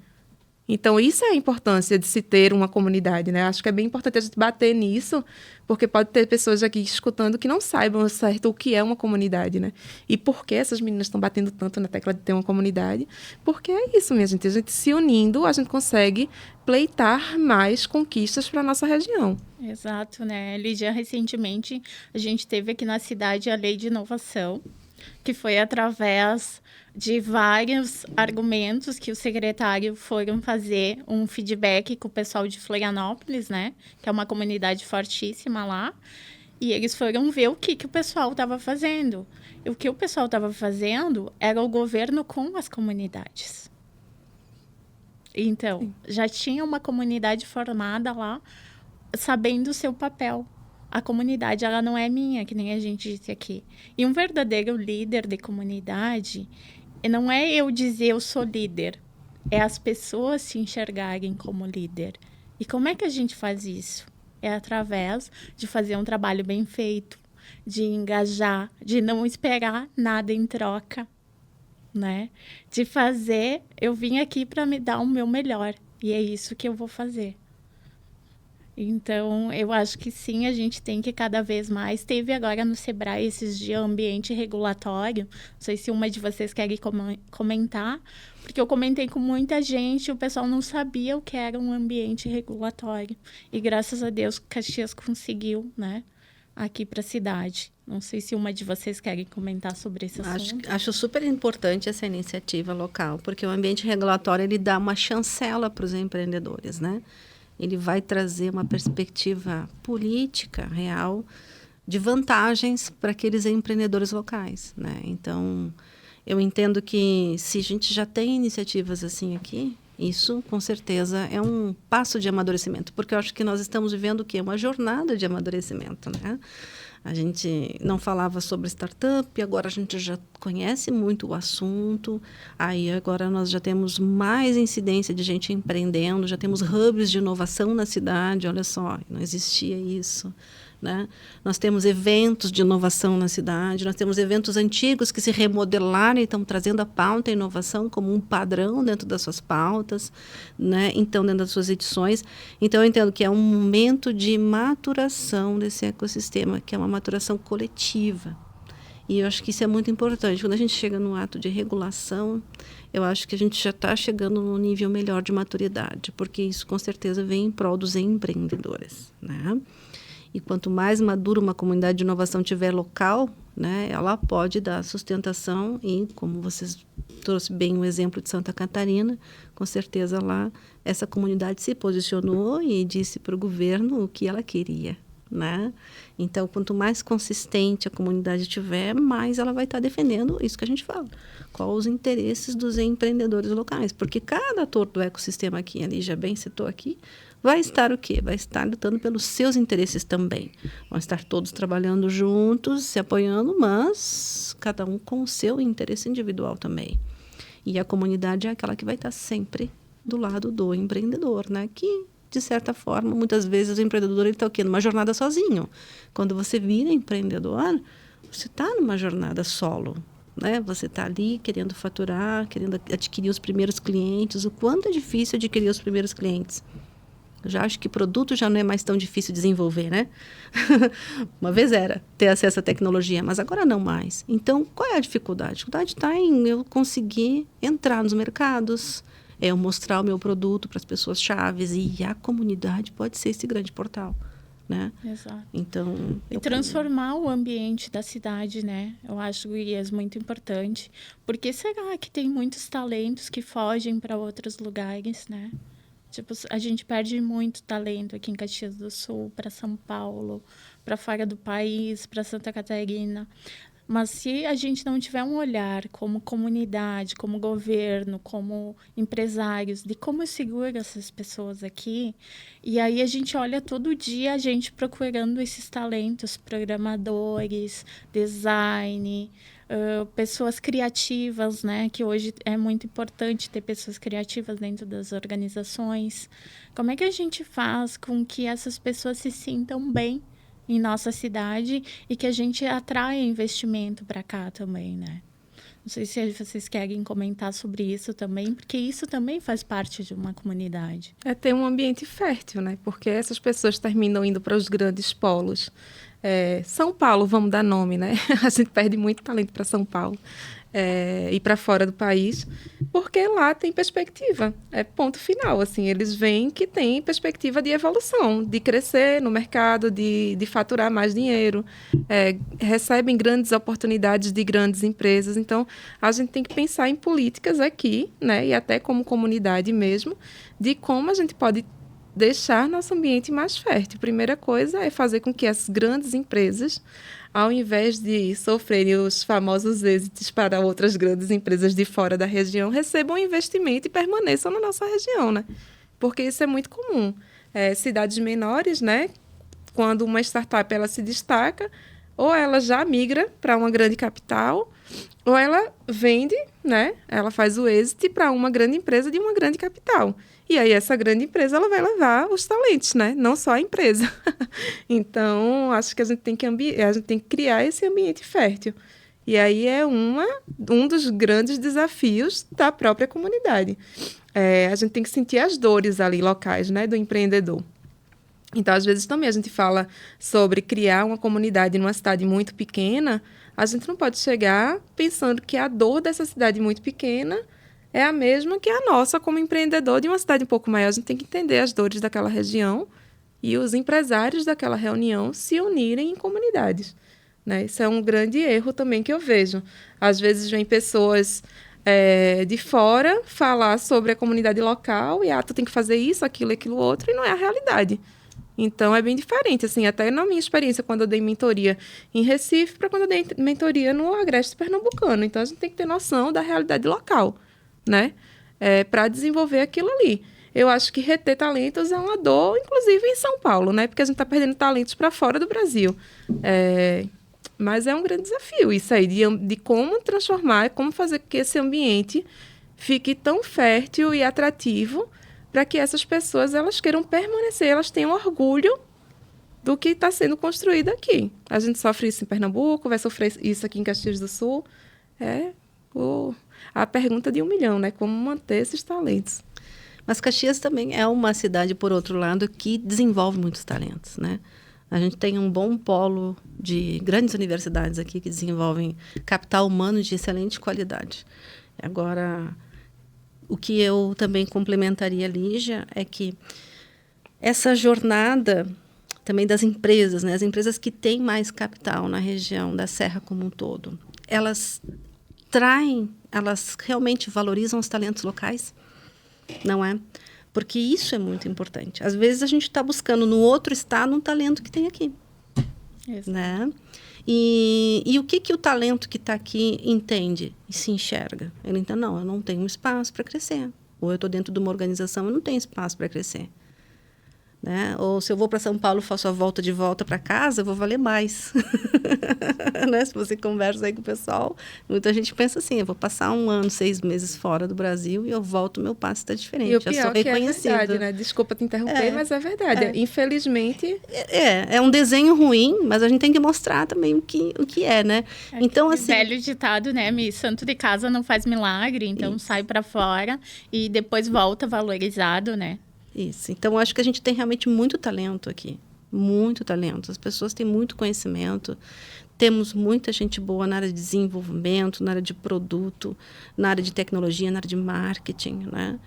Então, isso é a importância de se ter uma comunidade, né? Acho que é bem importante a gente bater nisso, porque pode ter pessoas aqui escutando que não saibam certo o que é uma comunidade, né? E por que essas meninas estão batendo tanto na tecla de ter uma comunidade? Porque é isso, minha gente. A gente se unindo, a gente consegue pleitar mais conquistas para a nossa região. Exato, né? Lígia, recentemente, a gente teve aqui na cidade a Lei de Inovação, que foi através de vários argumentos que o secretário foram fazer um feedback com o pessoal de Florianópolis, né? Que é uma comunidade fortíssima lá. E eles foram ver o que o pessoal estava fazendo. E o que o pessoal estava fazendo era o governo com as comunidades. Então, já tinha uma comunidade formada lá, sabendo o seu papel. A comunidade, ela não é minha, que nem a gente disse aqui. E um verdadeiro líder de comunidade, não é eu dizer eu sou líder, é as pessoas se enxergarem como líder. E como é que a gente faz isso? É através de fazer um trabalho bem feito, de engajar, de não esperar nada em troca, né? De fazer, eu vim aqui para me dar o meu melhor, e é isso que eu vou fazer. Então, eu acho que sim, a gente tem que cada vez mais. Teve agora no Sebrae esses dias ambiente regulatório. Não sei se uma de vocês quer comentar, porque eu comentei com muita gente, o pessoal não sabia o que era um ambiente regulatório. E graças a Deus, Caxias conseguiu, né, aqui para a cidade. Não sei se uma de vocês querem comentar sobre esse assunto. Acho super importante essa iniciativa local, porque o ambiente regulatório ele dá uma chancela para os empreendedores, né? Ele vai trazer uma perspectiva política real de vantagens para aqueles empreendedores locais, né? Então, eu entendo que se a gente já tem iniciativas assim aqui, isso, com certeza, é um passo de amadurecimento, porque eu acho que nós estamos vivendo o quê? Uma jornada de amadurecimento, né? A gente não falava sobre startup, agora a gente já conhece muito o assunto, aí agora nós já temos mais incidência de gente empreendendo, já temos hubs de inovação na cidade, olha só, não existia isso, né? Nós temos eventos de inovação na cidade, nós temos eventos antigos que se remodelaram e estão trazendo a pauta e a inovação como um padrão dentro das suas pautas, né? Então, dentro das suas edições. Então, eu entendo que é um momento de maturação desse ecossistema, que é uma maturação coletiva. E eu acho que isso é muito importante. Quando a gente chega no ato de regulação, eu acho que a gente já está chegando num nível melhor de maturidade, porque isso, com certeza, vem em prol dos empreendedores, né? E quanto mais madura uma comunidade de inovação tiver local, né, ela pode dar sustentação e, como vocês trouxe bem o exemplo de Santa Catarina, com certeza lá essa comunidade se posicionou e disse para o governo o que ela queria, né? Então, quanto mais consistente a comunidade tiver, mais ela vai estar defendendo isso que a gente fala. Quais os interesses dos empreendedores locais? Porque cada ator do ecossistema aqui, ali já bem citou aqui, vai estar o quê? Vai estar lutando pelos seus interesses também. Vão estar todos trabalhando juntos, se apoiando, mas cada um com o seu interesse individual também. E a comunidade é aquela que vai estar sempre do lado do empreendedor, né? Que, de certa forma, muitas vezes o empreendedor está o quê? Numa jornada sozinho. Quando você vira empreendedor, você está numa jornada solo, né? Você está ali querendo faturar, querendo adquirir os primeiros clientes. O quanto é difícil adquirir os primeiros clientes. Eu já acho que produto já não é mais tão difícil desenvolver, né? Uma vez era ter acesso à tecnologia, mas agora não mais. Então, qual é a dificuldade? A dificuldade está em eu conseguir entrar nos mercados, eu mostrar o meu produto para as pessoas chaves, e a comunidade pode ser esse grande portal, né? Exato. Então, E transformar o ambiente da cidade, né? Eu acho que é muito importante. Porque será que tem muitos talentos que fogem para outros lugares, né? Tipo, a gente perde muito talento aqui em Caxias do Sul, para São Paulo, para fora do país, para Santa Catarina. Mas se a gente não tiver um olhar como comunidade, como governo, como empresários, de como eu seguro essas pessoas aqui, e aí a gente olha todo dia a gente procurando esses talentos, programadores, design, pessoas criativas, né? Que hoje é muito importante ter pessoas criativas dentro das organizações. Como é que a gente faz com que essas pessoas se sintam bem em nossa cidade e que a gente atraia investimento para cá também, né? Não sei se vocês querem comentar sobre isso também, porque isso também faz parte de uma comunidade. É ter um ambiente fértil, né? Porque essas pessoas terminam indo para os grandes polos. São Paulo, vamos dar nome, né? A gente perde muito talento para São Paulo e para fora do país, porque lá tem perspectiva. É ponto final. Assim, eles veem que tem perspectiva de evolução, de crescer no mercado, de faturar mais dinheiro, recebem grandes oportunidades de grandes empresas. Então, a gente tem que pensar em políticas aqui, né? E até como comunidade mesmo, de como a gente pode deixar nosso ambiente mais fértil. Primeira coisa é fazer com que as grandes empresas, ao invés de sofrerem os famosos êxitos para outras grandes empresas de fora da região, recebam investimento e permaneçam na nossa região, né? Porque isso é muito comum. Cidades menores, né? Quando uma startup ela se destaca, ou ela já migra para uma grande capital, ou ela vende, né? Ela faz o êxito para uma grande empresa de uma grande capital. E aí essa grande empresa ela vai levar os talentos, né? Não só a empresa. Então, acho que a gente tem que criar esse ambiente fértil. E aí é um dos grandes desafios da própria comunidade. A gente tem que sentir as dores ali locais, né? Do empreendedor. Então, às vezes também a gente fala sobre criar uma comunidade numa cidade muito pequena. A gente não pode chegar pensando que a dor dessa cidade muito pequena é a mesma que a nossa como empreendedor de uma cidade um pouco maior. A gente tem que entender as dores daquela região e os empresários daquela reunião se unirem em comunidades, né? Isso é um grande erro também que eu vejo. Às vezes vem pessoas de fora falar sobre a comunidade local e tu tem que fazer isso, aquilo, aquilo outro, e não é a realidade. Então, é bem diferente, assim, até na minha experiência, quando eu dei mentoria em Recife, para quando eu dei mentoria no Agreste Pernambucano. Então, a gente tem que ter noção da realidade local, né? Para desenvolver aquilo ali. Eu acho que reter talentos é uma dor, inclusive em São Paulo, né? Porque a gente está perdendo talentos para fora do Brasil. Mas é um grande desafio isso aí, de como transformar, como fazer com que esse ambiente fique tão fértil e atrativo para que essas pessoas elas queiram permanecer, elas tenham orgulho do que está sendo construído aqui. A gente sofre isso em Pernambuco, vai sofrer isso aqui em Caxias do Sul. A pergunta de 1 milhão, né? Como manter esses talentos. Mas Caxias também é uma cidade, por outro lado, que desenvolve muitos talentos, né? A gente tem um bom polo de grandes universidades aqui que desenvolvem capital humano de excelente qualidade. Agora, o que eu também complementaria, Lígia, é que essa jornada também das empresas, né? As empresas que têm mais capital na região da Serra como um todo, elas realmente valorizam os talentos locais, não é? Porque isso é muito importante. Às vezes a gente está buscando no outro estado um talento que tem aqui, né? E o que o talento que está aqui entende e se enxerga? Ele entende, não, eu não tenho espaço para crescer. Ou eu estou dentro de uma organização, eu não tenho espaço para crescer. Né? Ou se eu vou para São Paulo, faço a volta para casa, eu vou valer mais. Né? Se você conversa aí com o pessoal, muita gente pensa assim, eu vou passar 1 ano, 6 meses fora do Brasil e eu volto, meu passo está diferente. E o pior eu sou reconhecida. É verdade, né? Desculpa te interromper, mas é verdade. Infelizmente... É um desenho ruim, mas a gente tem que mostrar também o que é, né? Então, assim... Velho ditado, né, Mi? Santo de casa não faz milagre, então sai para fora e depois volta valorizado, né? Isso. Então, acho que a gente tem realmente muito talento aqui. Muito talento. As pessoas têm muito conhecimento. Temos muita gente boa na área de desenvolvimento, na área de produto, na área de tecnologia, na área de marketing, né?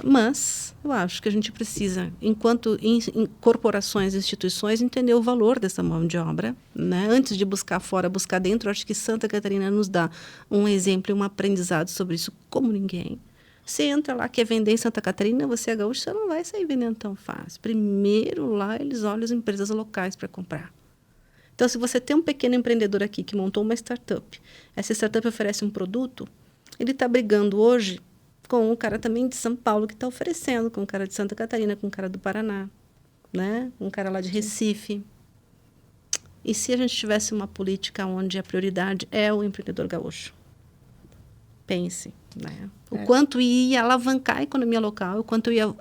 Mas eu acho que a gente precisa, enquanto em corporações e instituições, entender o valor dessa mão de obra, né? Antes de buscar fora, buscar dentro. Eu acho que Santa Catarina nos dá um exemplo e um aprendizado sobre isso como ninguém. Você entra lá, quer vender em Santa Catarina, você é gaúcho, você não vai sair vendendo tão fácil. Primeiro lá eles olham as empresas locais para comprar. Então, se você tem um pequeno empreendedor aqui que montou uma startup, essa startup oferece um produto, ele está brigando hoje com um cara também de São Paulo que está oferecendo, com um cara de Santa Catarina, com um cara do Paraná, né? Um cara lá de Recife. E se a gente tivesse uma política onde a prioridade é o empreendedor gaúcho? Pense, né? O quanto ia alavancar a economia local, o quanto ia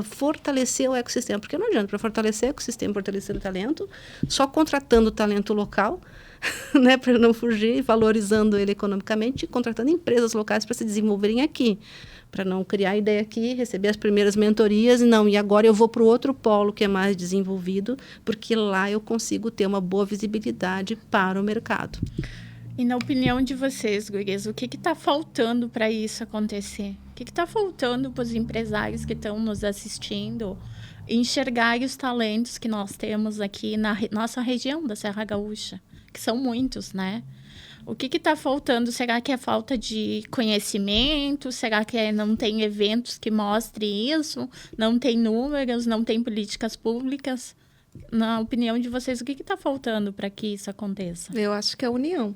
fortalecer o ecossistema. Porque não adianta, para fortalecer o ecossistema, fortalecer o talento, só contratando o talento local, né, para não fugir, valorizando ele economicamente, e contratando empresas locais para se desenvolverem aqui, para não criar ideia aqui, receber as primeiras mentorias, e agora eu vou para o outro polo que é mais desenvolvido, porque lá eu consigo ter uma boa visibilidade para o mercado. E na opinião de vocês, gurias, o que está faltando para isso acontecer? O que está faltando para os empresários que estão nos assistindo enxergar os talentos que nós temos aqui na nossa região da Serra Gaúcha? Que são muitos, né? O que está faltando? Será que é falta de conhecimento? Será que não tem eventos que mostrem isso? Não tem números? Não tem políticas públicas? Na opinião de vocês, o que está faltando para que isso aconteça? Eu acho que é a união.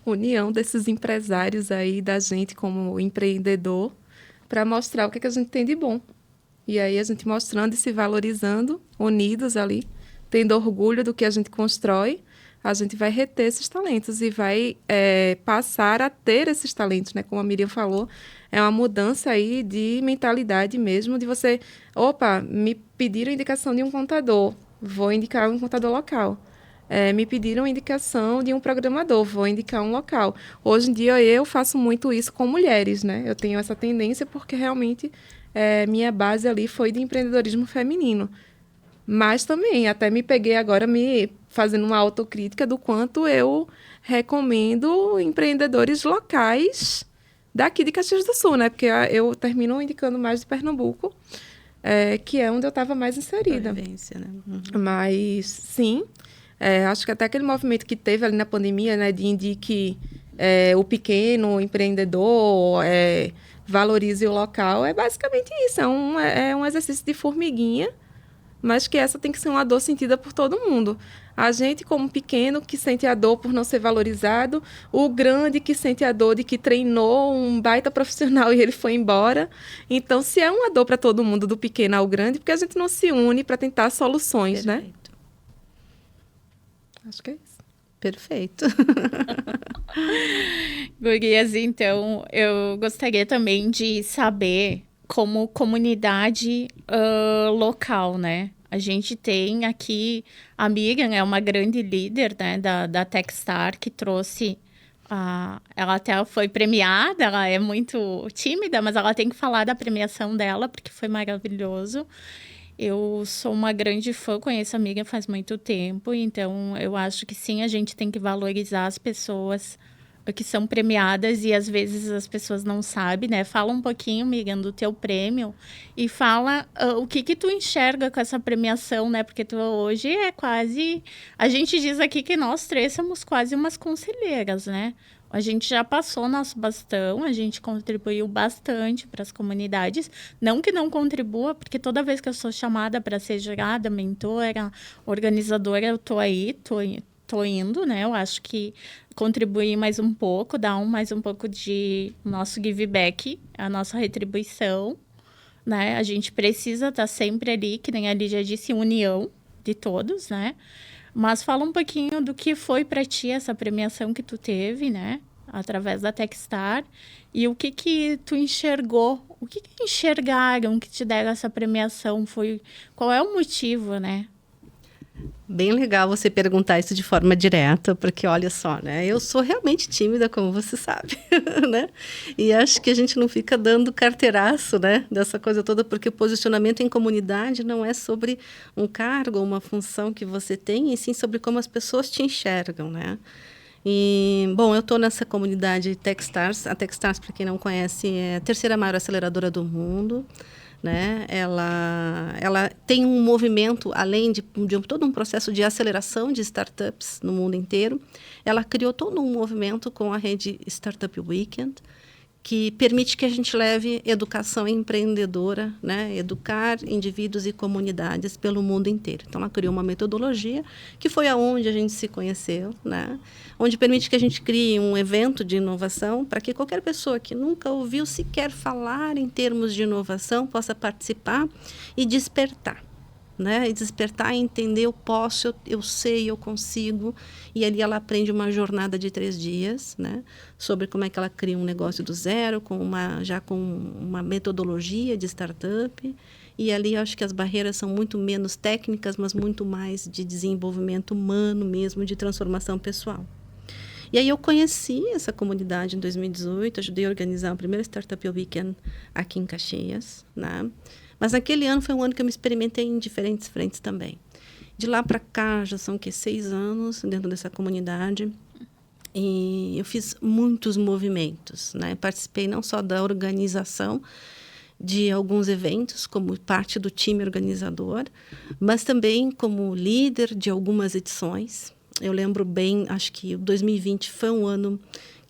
União desses empresários aí, da gente como empreendedor, para mostrar o que a gente tem de bom. E aí a gente mostrando e se valorizando, unidos ali, tendo orgulho do que a gente constrói, a gente vai reter esses talentos e vai passar a ter esses talentos, né? Como a Miriam falou, é uma mudança aí de mentalidade mesmo, de você, me pediram indicação de um contador, vou indicar um contador local. Me pediram indicação de um programador, vou indicar um local. Hoje em dia eu faço muito isso com mulheres, né? Eu tenho essa tendência porque realmente minha base ali foi de empreendedorismo feminino. Mas também até me peguei agora me fazendo uma autocrítica do quanto eu recomendo empreendedores locais daqui de Caxias do Sul, né? Porque eu termino indicando mais de Pernambuco, que é onde eu estava mais inserida. Vivência, né? Uhum. Mas, sim, acho que até aquele movimento que teve ali na pandemia, né, de indique o pequeno empreendedor, valorize o local, é basicamente isso. É um exercício de formiguinha, mas que essa tem que ser uma dor sentida por todo mundo. A gente, como pequeno, que sente a dor por não ser valorizado, o grande que sente a dor de que treinou um baita profissional e ele foi embora. Então, se é uma dor para todo mundo, do pequeno ao grande, porque a gente não se une para tentar soluções, Perfeito. Né? Acho que é isso. Perfeito. Gurias, então, eu gostaria também de saber, como comunidade local, né? A gente tem aqui, a Miriam é uma grande líder, né, da Techstar, que trouxe, ela até foi premiada, ela é muito tímida, mas ela tem que falar da premiação dela, porque foi maravilhoso. Eu sou uma grande fã, conheço a Miriam faz muito tempo, então eu acho que sim, a gente tem que valorizar as pessoas que são premiadas e às vezes as pessoas não sabem, né? Fala um pouquinho, Miriam, do teu prêmio e fala o que tu enxerga com essa premiação, né? Porque tu hoje é quase... A gente diz aqui que nós três somos quase umas conselheiras, né? A gente já passou nosso bastão, a gente contribuiu bastante para as comunidades. Não que não contribua, porque toda vez que eu sou chamada para ser jurada, mentora, organizadora, eu tô aí, tô indo, né? Eu acho que contribuir mais um pouco, dar mais um pouco de nosso give back, a nossa retribuição, né? A gente precisa estar sempre ali, que nem a Lígia disse, união de todos, né? Mas fala um pouquinho do que foi para ti essa premiação que tu teve, né? Através da Techstar. E o que tu enxergou? O que enxergaram que te deram essa premiação? Qual é o motivo, né? Bem legal você perguntar isso de forma direta, porque olha só, né? Eu sou realmente tímida, como você sabe, né? E acho que a gente não fica dando carteiraço, né? Dessa coisa toda, porque posicionamento em comunidade não é sobre um cargo ou uma função que você tem, e sim sobre como as pessoas te enxergam, né? E, bom, eu estou nessa comunidade Techstars. A Techstars, para quem não conhece, é a terceira maior aceleradora do mundo. Né? Ela tem um movimento, além de todo um processo de aceleração de startups no mundo inteiro, ela criou todo um movimento com a rede Startup Weekend, que permite que a gente leve educação empreendedora, né? Educar indivíduos e comunidades pelo mundo inteiro. Então, ela criou uma metodologia que foi aonde a gente se conheceu, né? Onde permite que a gente crie um evento de inovação para que qualquer pessoa que nunca ouviu sequer falar em termos de inovação possa participar e despertar. Né? E despertar e entender, eu posso, eu sei, eu consigo. E ali ela aprende uma jornada de 3 dias, né? Sobre como é que ela cria um negócio do zero, já com uma metodologia de startup. E ali eu acho que as barreiras são muito menos técnicas, mas muito mais de desenvolvimento humano mesmo, de transformação pessoal. E aí eu conheci essa comunidade em 2018, ajudei a organizar o primeiro Startup Weekend aqui em Caxias, né? Mas naquele ano foi um ano que eu me experimentei em diferentes frentes também. De lá para cá, já são 6 anos dentro dessa comunidade. E eu fiz muitos movimentos, né? Participei não só da organização de alguns eventos, como parte do time organizador, mas também como líder de algumas edições. Eu lembro bem, acho que 2020 foi um ano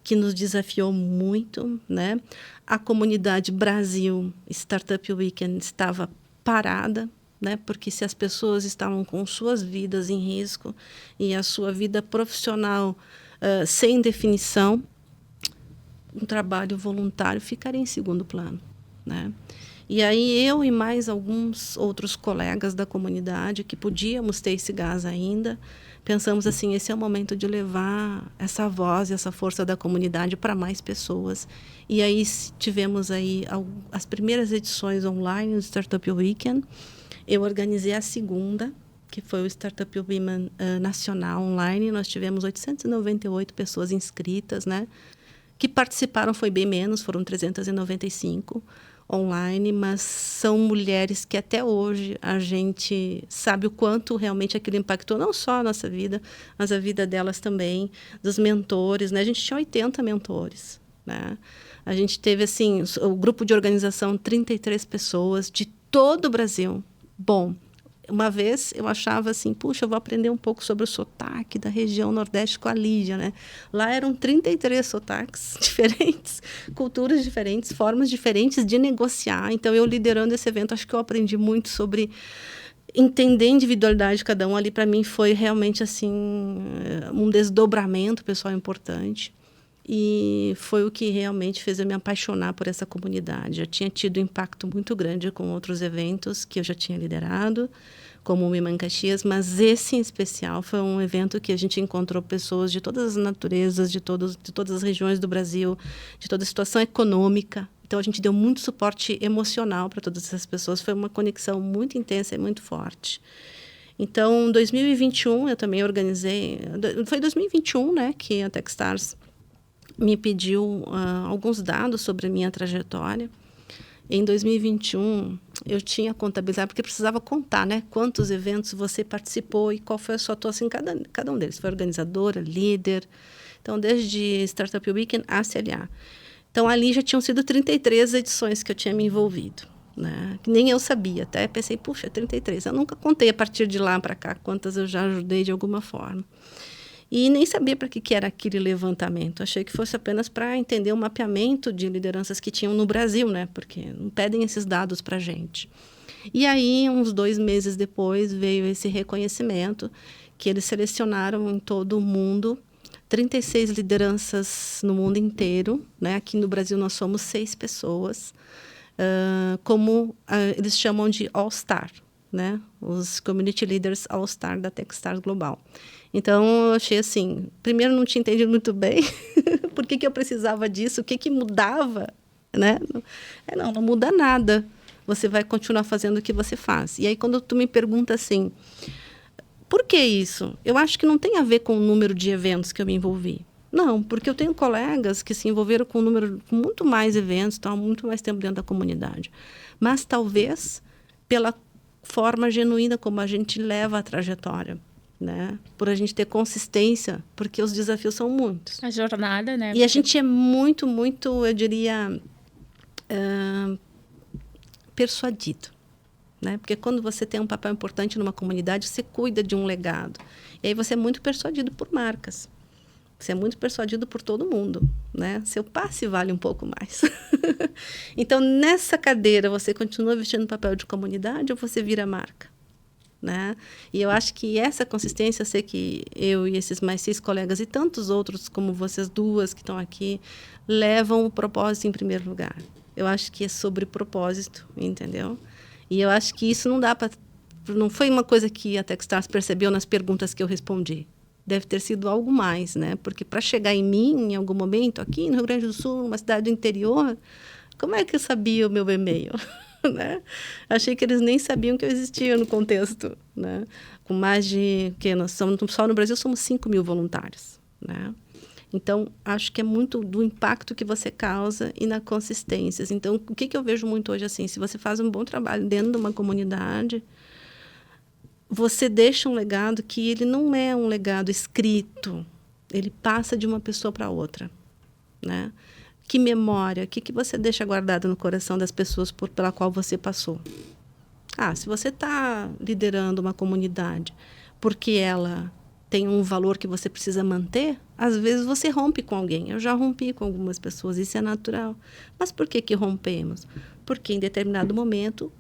que nos desafiou muito, né? A comunidade Brasil Startup Weekend estava parada, né? Porque se as pessoas estavam com suas vidas em risco e a sua vida profissional sem definição, um trabalho voluntário ficaria em segundo plano, né? E aí eu e mais alguns outros colegas da comunidade que podíamos ter esse gás ainda, pensamos assim, esse é o momento de levar essa voz, essa força da comunidade para mais pessoas. E aí tivemos aí as primeiras edições online do Startup Weekend. Eu organizei a segunda, que foi o Startup Women Nacional Online. Nós tivemos 898 pessoas inscritas, né? Que participaram, foi bem menos, foram 395 online, mas são mulheres que até hoje a gente sabe o quanto realmente aquilo impactou não só a nossa vida, mas a vida delas também, dos mentores, né? A gente tinha 80 mentores, né? A gente teve, assim, o grupo de organização, 33 pessoas de todo o Brasil. Bom, uma vez eu achava assim, puxa, eu vou aprender um pouco sobre o sotaque da região Nordeste com a Lídia, né? Lá eram 33 sotaques diferentes, culturas diferentes, formas diferentes de negociar. Então, eu liderando esse evento, acho que eu aprendi muito sobre entender a individualidade de cada um. Ali, para mim, foi realmente assim um desdobramento pessoal importante. E foi o que realmente fez eu me apaixonar por essa comunidade. Já tinha tido impacto muito grande com outros eventos que eu já tinha liderado, como o Women Caxias, mas esse em especial foi um evento que a gente encontrou pessoas de todas as naturezas, de todas as regiões do Brasil, de toda a situação econômica. Então, a gente deu muito suporte emocional para todas essas pessoas. Foi uma conexão muito intensa e muito forte. Então, em 2021, eu também organizei... Foi em 2021, né, que a Techstars me pediu alguns dados sobre a minha trajetória. Em 2021, eu tinha contabilizado, porque precisava contar, né, quantos eventos você participou e qual foi a sua atuação em cada um deles. Foi organizadora, líder. Então, desde Startup Weekend a CLA. Então, ali já tinham sido 33 edições que eu tinha me envolvido, né? Que nem eu sabia. Até pensei, puxa, 33. Eu nunca contei a partir de lá para cá quantas eu já ajudei de alguma forma. E nem sabia para que era aquele levantamento. Achei que fosse apenas para entender o mapeamento de lideranças que tinham no Brasil, né? Porque não pedem esses dados para a gente. E aí, uns 2 meses depois, veio esse reconhecimento que eles selecionaram em todo o mundo 36 lideranças no mundo inteiro, né? Aqui no Brasil nós somos 6 pessoas, eles chamam de All-Star, né? Os Community Leaders All-Star da Techstars Global. Então, eu achei assim, primeiro não tinha entendido muito bem por que eu precisava disso, o que mudava, né? Não muda nada, você vai continuar fazendo o que você faz. E aí, quando tu me pergunta assim, Por que isso? Eu acho que não tem a ver com o número de eventos que eu me envolvi. Não, porque eu tenho colegas que se envolveram com muito mais eventos, estão há muito mais tempo dentro da comunidade. Mas talvez pela forma genuína como a gente leva a trajetória, né? Por a gente ter consistência, porque os desafios são muitos. A jornada, né? E a gente é muito, muito, eu diria, persuadido, né? Porque quando você tem um papel importante numa comunidade, você cuida de um legado. E aí você é muito persuadido por marcas. Você é muito persuadido por todo mundo, né? Seu passe vale um pouco mais. Então, nessa cadeira, você continua vestindo o papel de comunidade ou você vira marca, né? E eu acho que essa consistência, eu sei que eu e esses mais 6 colegas e tantos outros como vocês duas que estão aqui, levam o propósito em primeiro lugar. Eu acho que é sobre propósito, entendeu? E eu acho que isso não foi uma coisa que a Techstars percebeu nas perguntas que eu respondi. Deve ter sido algo mais, né? Porque para chegar em mim, em algum momento, aqui no Rio Grande do Sul, uma cidade do interior, como é que eu sabia o meu e-mail? Né? Achei que eles nem sabiam que eu existia no contexto, né? Com mais de... só no Brasil somos 5.000 voluntários, né? Então, acho que é muito do impacto que você causa e na consistência. Então, o que eu vejo muito hoje, assim, se você faz um bom trabalho dentro de uma comunidade, você deixa um legado que ele não é um legado escrito, ele passa de uma pessoa para outra, né? Que memória, o que você deixa guardado no coração das pessoas pela qual você passou? Se você está liderando uma comunidade porque ela tem um valor que você precisa manter, às vezes você rompe com alguém. Eu já rompi com algumas pessoas, isso é natural. Mas por que rompemos? Porque em determinado momento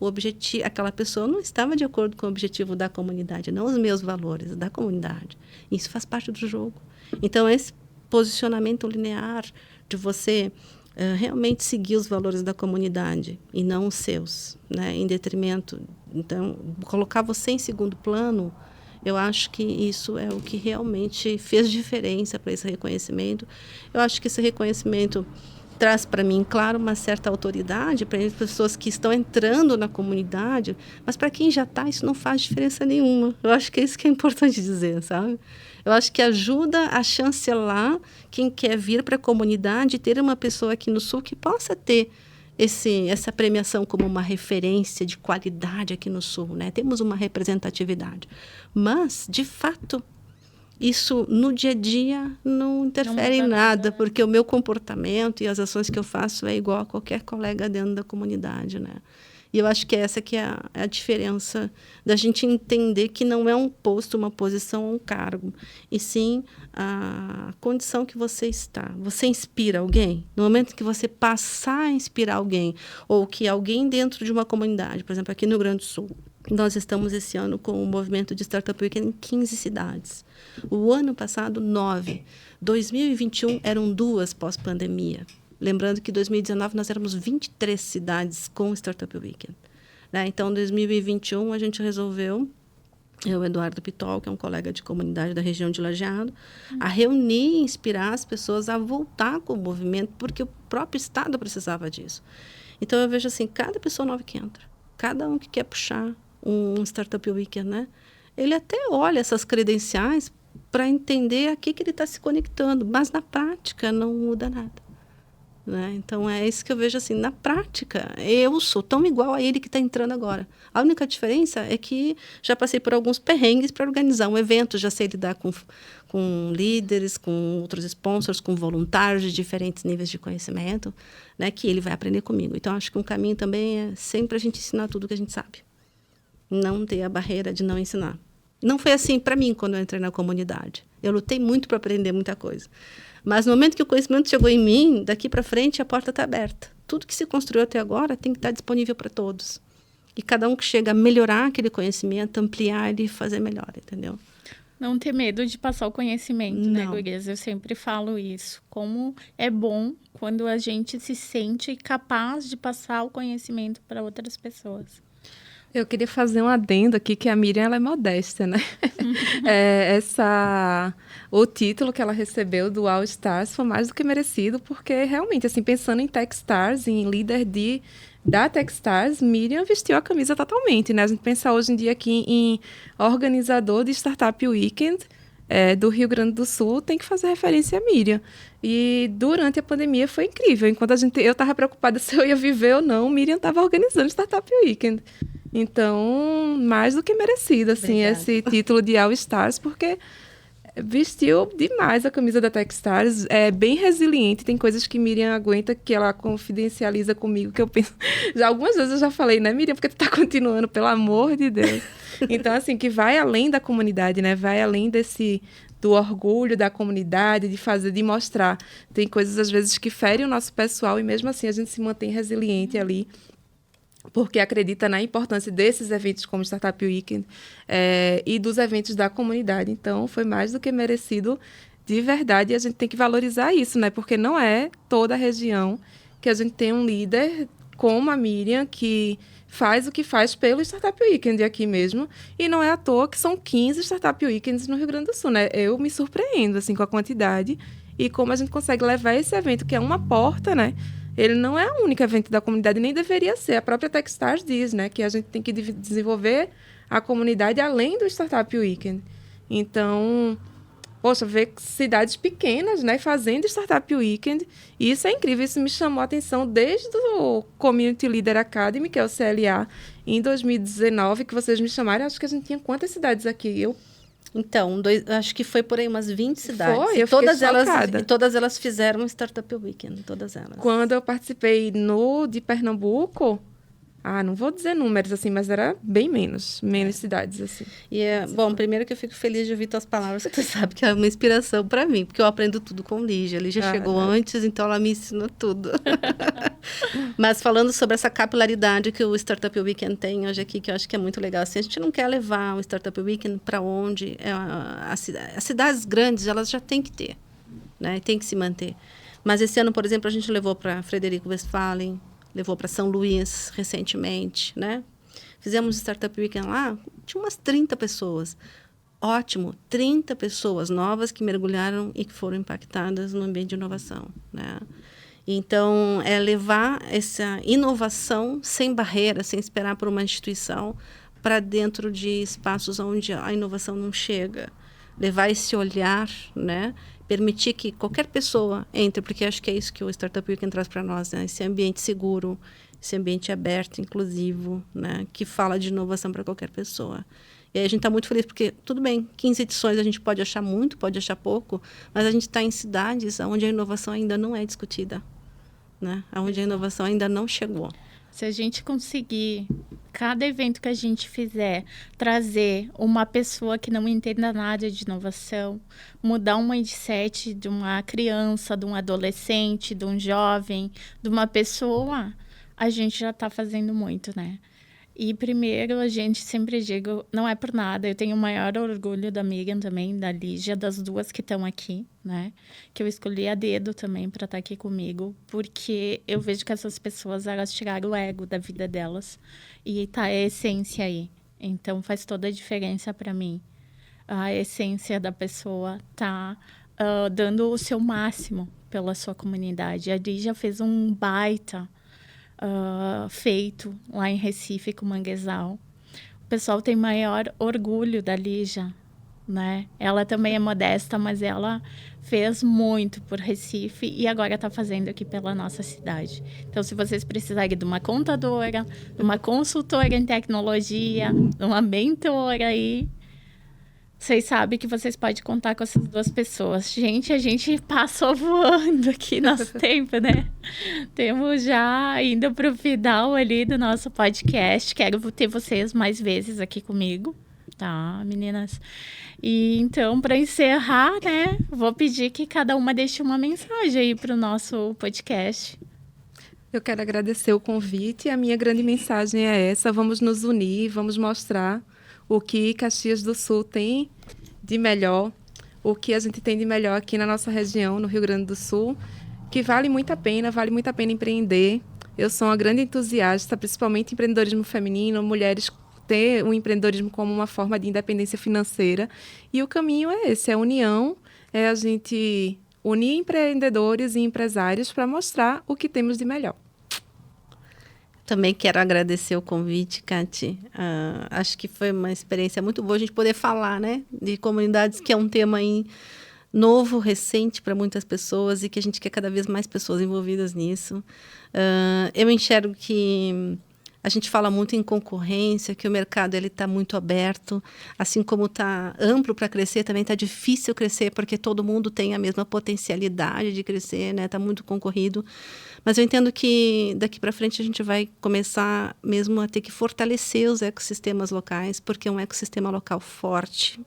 aquela pessoa não estava de acordo com o objetivo da comunidade, não os meus valores, da comunidade. Isso faz parte do jogo. Então, esse posicionamento linear de você realmente seguir os valores da comunidade e não os seus, né, em detrimento. Então, colocar você em segundo plano, eu acho que isso é o que realmente fez diferença para esse reconhecimento. Eu acho que esse reconhecimento traz para mim, claro, uma certa autoridade para as pessoas que estão entrando na comunidade, mas para quem já está, isso não faz diferença nenhuma. Eu acho que é isso que é importante dizer, sabe? Eu acho que ajuda a chancelar quem quer vir para a comunidade e ter uma pessoa aqui no Sul que possa ter essa premiação como uma referência de qualidade aqui no Sul, né? Temos uma representatividade. Mas, de fato, isso no dia a dia não interfere em nada, porque o meu comportamento e as ações que eu faço é igual a qualquer colega dentro da comunidade, né? E eu acho que essa que é a diferença da gente entender que não é um posto, uma posição ou um cargo, e sim a condição que você está. Você inspira alguém? No momento que você passar a inspirar alguém, ou que alguém dentro de uma comunidade, por exemplo, aqui no Rio Grande do Sul, nós estamos esse ano com o movimento de Startup Weekend em 15 cidades. O ano passado, 9. 2021 eram 2 pós-pandemia. Lembrando que em 2019 nós éramos 23 cidades com o Startup Weekend, né? Então, em 2021, a gente resolveu, eu, Eduardo Pitol, que é um colega de comunidade da região de Lajeado, a reunir e inspirar as pessoas a voltar com o movimento, porque o próprio Estado precisava disso. Então, eu vejo assim, cada pessoa nova que entra, cada um que quer puxar um Startup Weekend, né? Ele até olha essas credenciais para entender a que ele está se conectando, mas na prática não muda nada, né? Então, é isso que eu vejo assim, na prática, eu sou tão igual a ele que está entrando agora. A única diferença é que já passei por alguns perrengues para organizar um evento, já sei lidar com líderes, com outros sponsors, com voluntários de diferentes níveis de conhecimento, né, que ele vai aprender comigo. Então, acho que um caminho também é sempre a gente ensinar tudo que a gente sabe. Não ter a barreira de não ensinar. Não foi assim para mim quando eu entrei na comunidade. Eu lutei muito para aprender muita coisa. Mas no momento que o conhecimento chegou em mim, daqui para frente a porta está aberta. Tudo que se construiu até agora tem que estar disponível para todos. E cada um que chega a melhorar aquele conhecimento, ampliar e fazer melhor, entendeu? Não ter medo de passar o conhecimento, né, Gurias? Eu sempre falo isso. Como é bom quando a gente se sente capaz de passar o conhecimento para outras pessoas. Eu queria fazer um adendo aqui, que a Miriam ela é modesta, né? o título que ela recebeu do All Stars foi mais do que merecido, porque realmente, assim, pensando em Techstars, em líder da Techstars, Miriam vestiu a camisa totalmente, né? A gente pensa hoje em dia aqui em organizador de Startup Weekend do Rio Grande do Sul, tem que fazer referência a Miriam. E durante a pandemia foi incrível. Enquanto eu estava preocupada se eu ia viver ou não, Miriam estava organizando Startup Weekend. Então, mais do que merecido, assim, esse título de All Stars, porque vestiu demais a camisa da Techstars, é bem resiliente, tem coisas que Miriam aguenta, que ela confidencializa comigo, que eu penso... Já algumas vezes eu já falei, né, Miriam, porque tu tá continuando, pelo amor de Deus. Então, assim, que vai além da comunidade, né, vai além do orgulho da comunidade, de mostrar. Tem coisas, às vezes, que ferem o nosso pessoal e mesmo assim a gente se mantém resiliente ali, porque acredita na importância desses eventos como Startup Weekend e dos eventos da comunidade. Então, foi mais do que merecido de verdade, e a gente tem que valorizar isso, né? Porque não é toda a região que a gente tem um líder como a Miriam, que faz o que faz pelo Startup Weekend aqui mesmo, e não é à toa que são 15 Startup Weekends no Rio Grande do Sul, né? Eu me surpreendo, assim, com a quantidade e como a gente consegue levar esse evento, que é uma porta, né? Ele não é o único evento da comunidade, nem deveria ser. A própria Techstars diz, né, que a gente tem que desenvolver a comunidade além do Startup Weekend. Então, poxa, ver cidades pequenas, né, fazendo Startup Weekend, e isso é incrível. Isso me chamou a atenção desde o Community Leader Academy, que é o CLA, em 2019, que vocês me chamaram. Acho que a gente tinha quantas cidades aqui? Então, acho que foi por aí umas 20 cidades. Foi, eu fiquei chocada. E todas elas fizeram um Startup Weekend, todas elas. Quando eu participei de Pernambuco, não vou dizer números, assim, mas era bem menos cidades, assim. E bom, primeiro que eu fico feliz de ouvir tuas palavras, que tu sabe que é uma inspiração para mim, porque eu aprendo tudo com Lígia. A Lígia chegou antes, então ela me ensinou tudo. Mas falando sobre essa capilaridade que o Startup Weekend tem hoje aqui, que eu acho que é muito legal. Assim, a gente não quer levar o Startup Weekend para onde as cidades grandes, elas já têm que ter, né? Tem que se manter. Mas esse ano, por exemplo, a gente levou para Frederico Westphalen, levou para São Luís recentemente, né? Fizemos Startup Weekend lá, tinha umas 30 pessoas. Ótimo, 30 pessoas novas que mergulharam e que foram impactadas no ambiente de inovação, né? Então, é levar essa inovação sem barreira, sem esperar por uma instituição, para dentro de espaços onde a inovação não chega. Levar esse olhar, né? Permitir que qualquer pessoa entre, porque acho que é isso que o Startup Weekend traz para nós, né? Esse ambiente seguro, esse ambiente aberto, inclusivo, né? Que fala de inovação para qualquer pessoa. E aí a gente está muito feliz, porque, tudo bem, 15 edições a gente pode achar muito, pode achar pouco, mas a gente está em cidades onde a inovação ainda não é discutida, né? Onde a inovação ainda não chegou. Se a gente conseguir, cada evento que a gente fizer, trazer uma pessoa que não entenda nada de inovação, mudar um mindset de uma criança, de um adolescente, de um jovem, de uma pessoa, a gente já está fazendo muito, né? E primeiro, a gente sempre digo, não é por nada, eu tenho o maior orgulho da Miriam também, da Lígia, das duas que estão aqui, né? Que eu escolhi a dedo também para estar aqui comigo, porque eu vejo que essas pessoas, elas tiraram o ego da vida delas e tá a essência aí. Então, faz toda a diferença para mim. A essência da pessoa tá dando o seu máximo pela sua comunidade. A Lígia fez um baita feito lá em Recife com Manguezal. O pessoal tem maior orgulho da Lígia, né? Ela também é modesta, mas ela fez muito por Recife e agora está fazendo aqui pela nossa cidade. Então, se vocês precisarem de uma contadora, de uma consultora em tecnologia, de uma mentora aí, vocês sabem que vocês podem contar com essas duas pessoas. Gente, a gente passou voando aqui nosso tempo, né? Temos já indo para o final ali do nosso podcast. Quero ter vocês mais vezes aqui comigo, tá, meninas? E então, para encerrar, né, vou pedir que cada uma deixe uma mensagem aí para o nosso podcast. Eu quero agradecer o convite. A minha grande mensagem é essa: vamos nos unir, vamos mostrar o que Caxias do Sul tem de melhor, o que a gente tem de melhor aqui na nossa região, no Rio Grande do Sul, que vale muito a pena empreender. Eu sou uma grande entusiasta, principalmente em empreendedorismo feminino, mulheres ter o empreendedorismo como uma forma de independência financeira. E o caminho é esse, é a união, é a gente unir empreendedores e empresários para mostrar o que temos de melhor. Também quero agradecer o convite, Cati. Acho que foi uma experiência muito boa a gente poder falar, né, de comunidades, que é um tema aí novo, recente para muitas pessoas e que a gente quer cada vez mais pessoas envolvidas nisso. Eu enxergo que a gente fala muito em concorrência, que o mercado está muito aberto, assim como está amplo para crescer, também está difícil crescer, porque todo mundo tem a mesma potencialidade de crescer, né? Está muito concorrido. Mas eu entendo que daqui para frente a gente vai começar mesmo a ter que fortalecer os ecossistemas locais, porque um ecossistema local forte,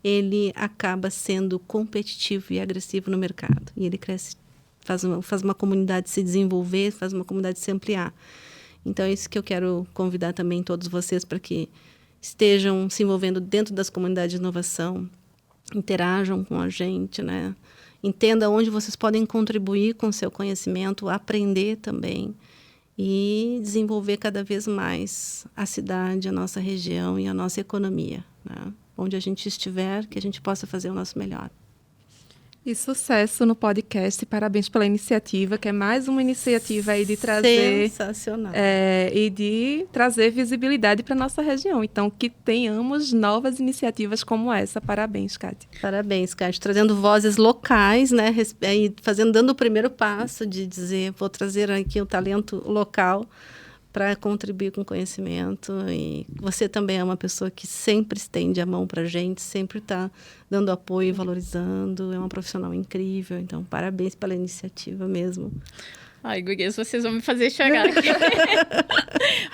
ele acaba sendo competitivo e agressivo no mercado. E ele cresce, faz uma comunidade se desenvolver, faz uma comunidade se ampliar. Então, é isso que eu quero convidar também todos vocês para que estejam se envolvendo dentro das comunidades de inovação, interajam com a gente, né? Entenda onde vocês podem contribuir com o seu conhecimento, aprender também e desenvolver cada vez mais a cidade, a nossa região e a nossa economia, né? Onde a gente estiver, que a gente possa fazer o nosso melhor. E sucesso no podcast. Parabéns pela iniciativa, que é mais uma iniciativa aí de trazer... Sensacional. E de trazer visibilidade para a nossa região. Então, que tenhamos novas iniciativas como essa. Parabéns, Cátia. Parabéns, Cátia. Trazendo vozes locais, né? Dando o primeiro passo de dizer, vou trazer aqui o talento local para contribuir com conhecimento. E você também é uma pessoa que sempre estende a mão para a gente, sempre está dando apoio e valorizando. É uma profissional incrível. Então, parabéns pela iniciativa mesmo. Ai, gurias, vocês vão me fazer chorar aqui.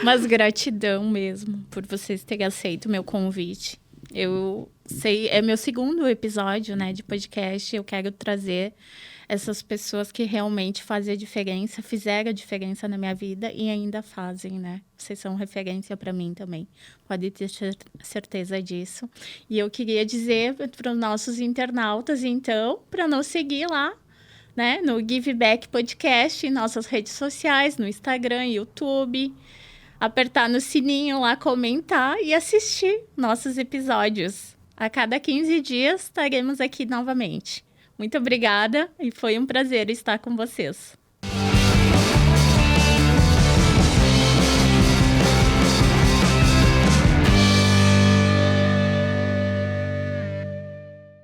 Mas gratidão mesmo por vocês terem aceito o meu convite. Eu sei, é meu segundo episódio, né, de podcast. Eu quero trazer essas pessoas que realmente fazem a diferença, fizeram a diferença na minha vida e ainda fazem, né? Vocês são referência para mim também. Pode ter certeza disso. E eu queria dizer para os nossos internautas, então, para nos seguir lá, né, no Give Back Podcast, em nossas redes sociais, no Instagram, YouTube, apertar no sininho lá, comentar e assistir nossos episódios. A cada 15 dias estaremos aqui novamente. Muito obrigada e foi um prazer estar com vocês.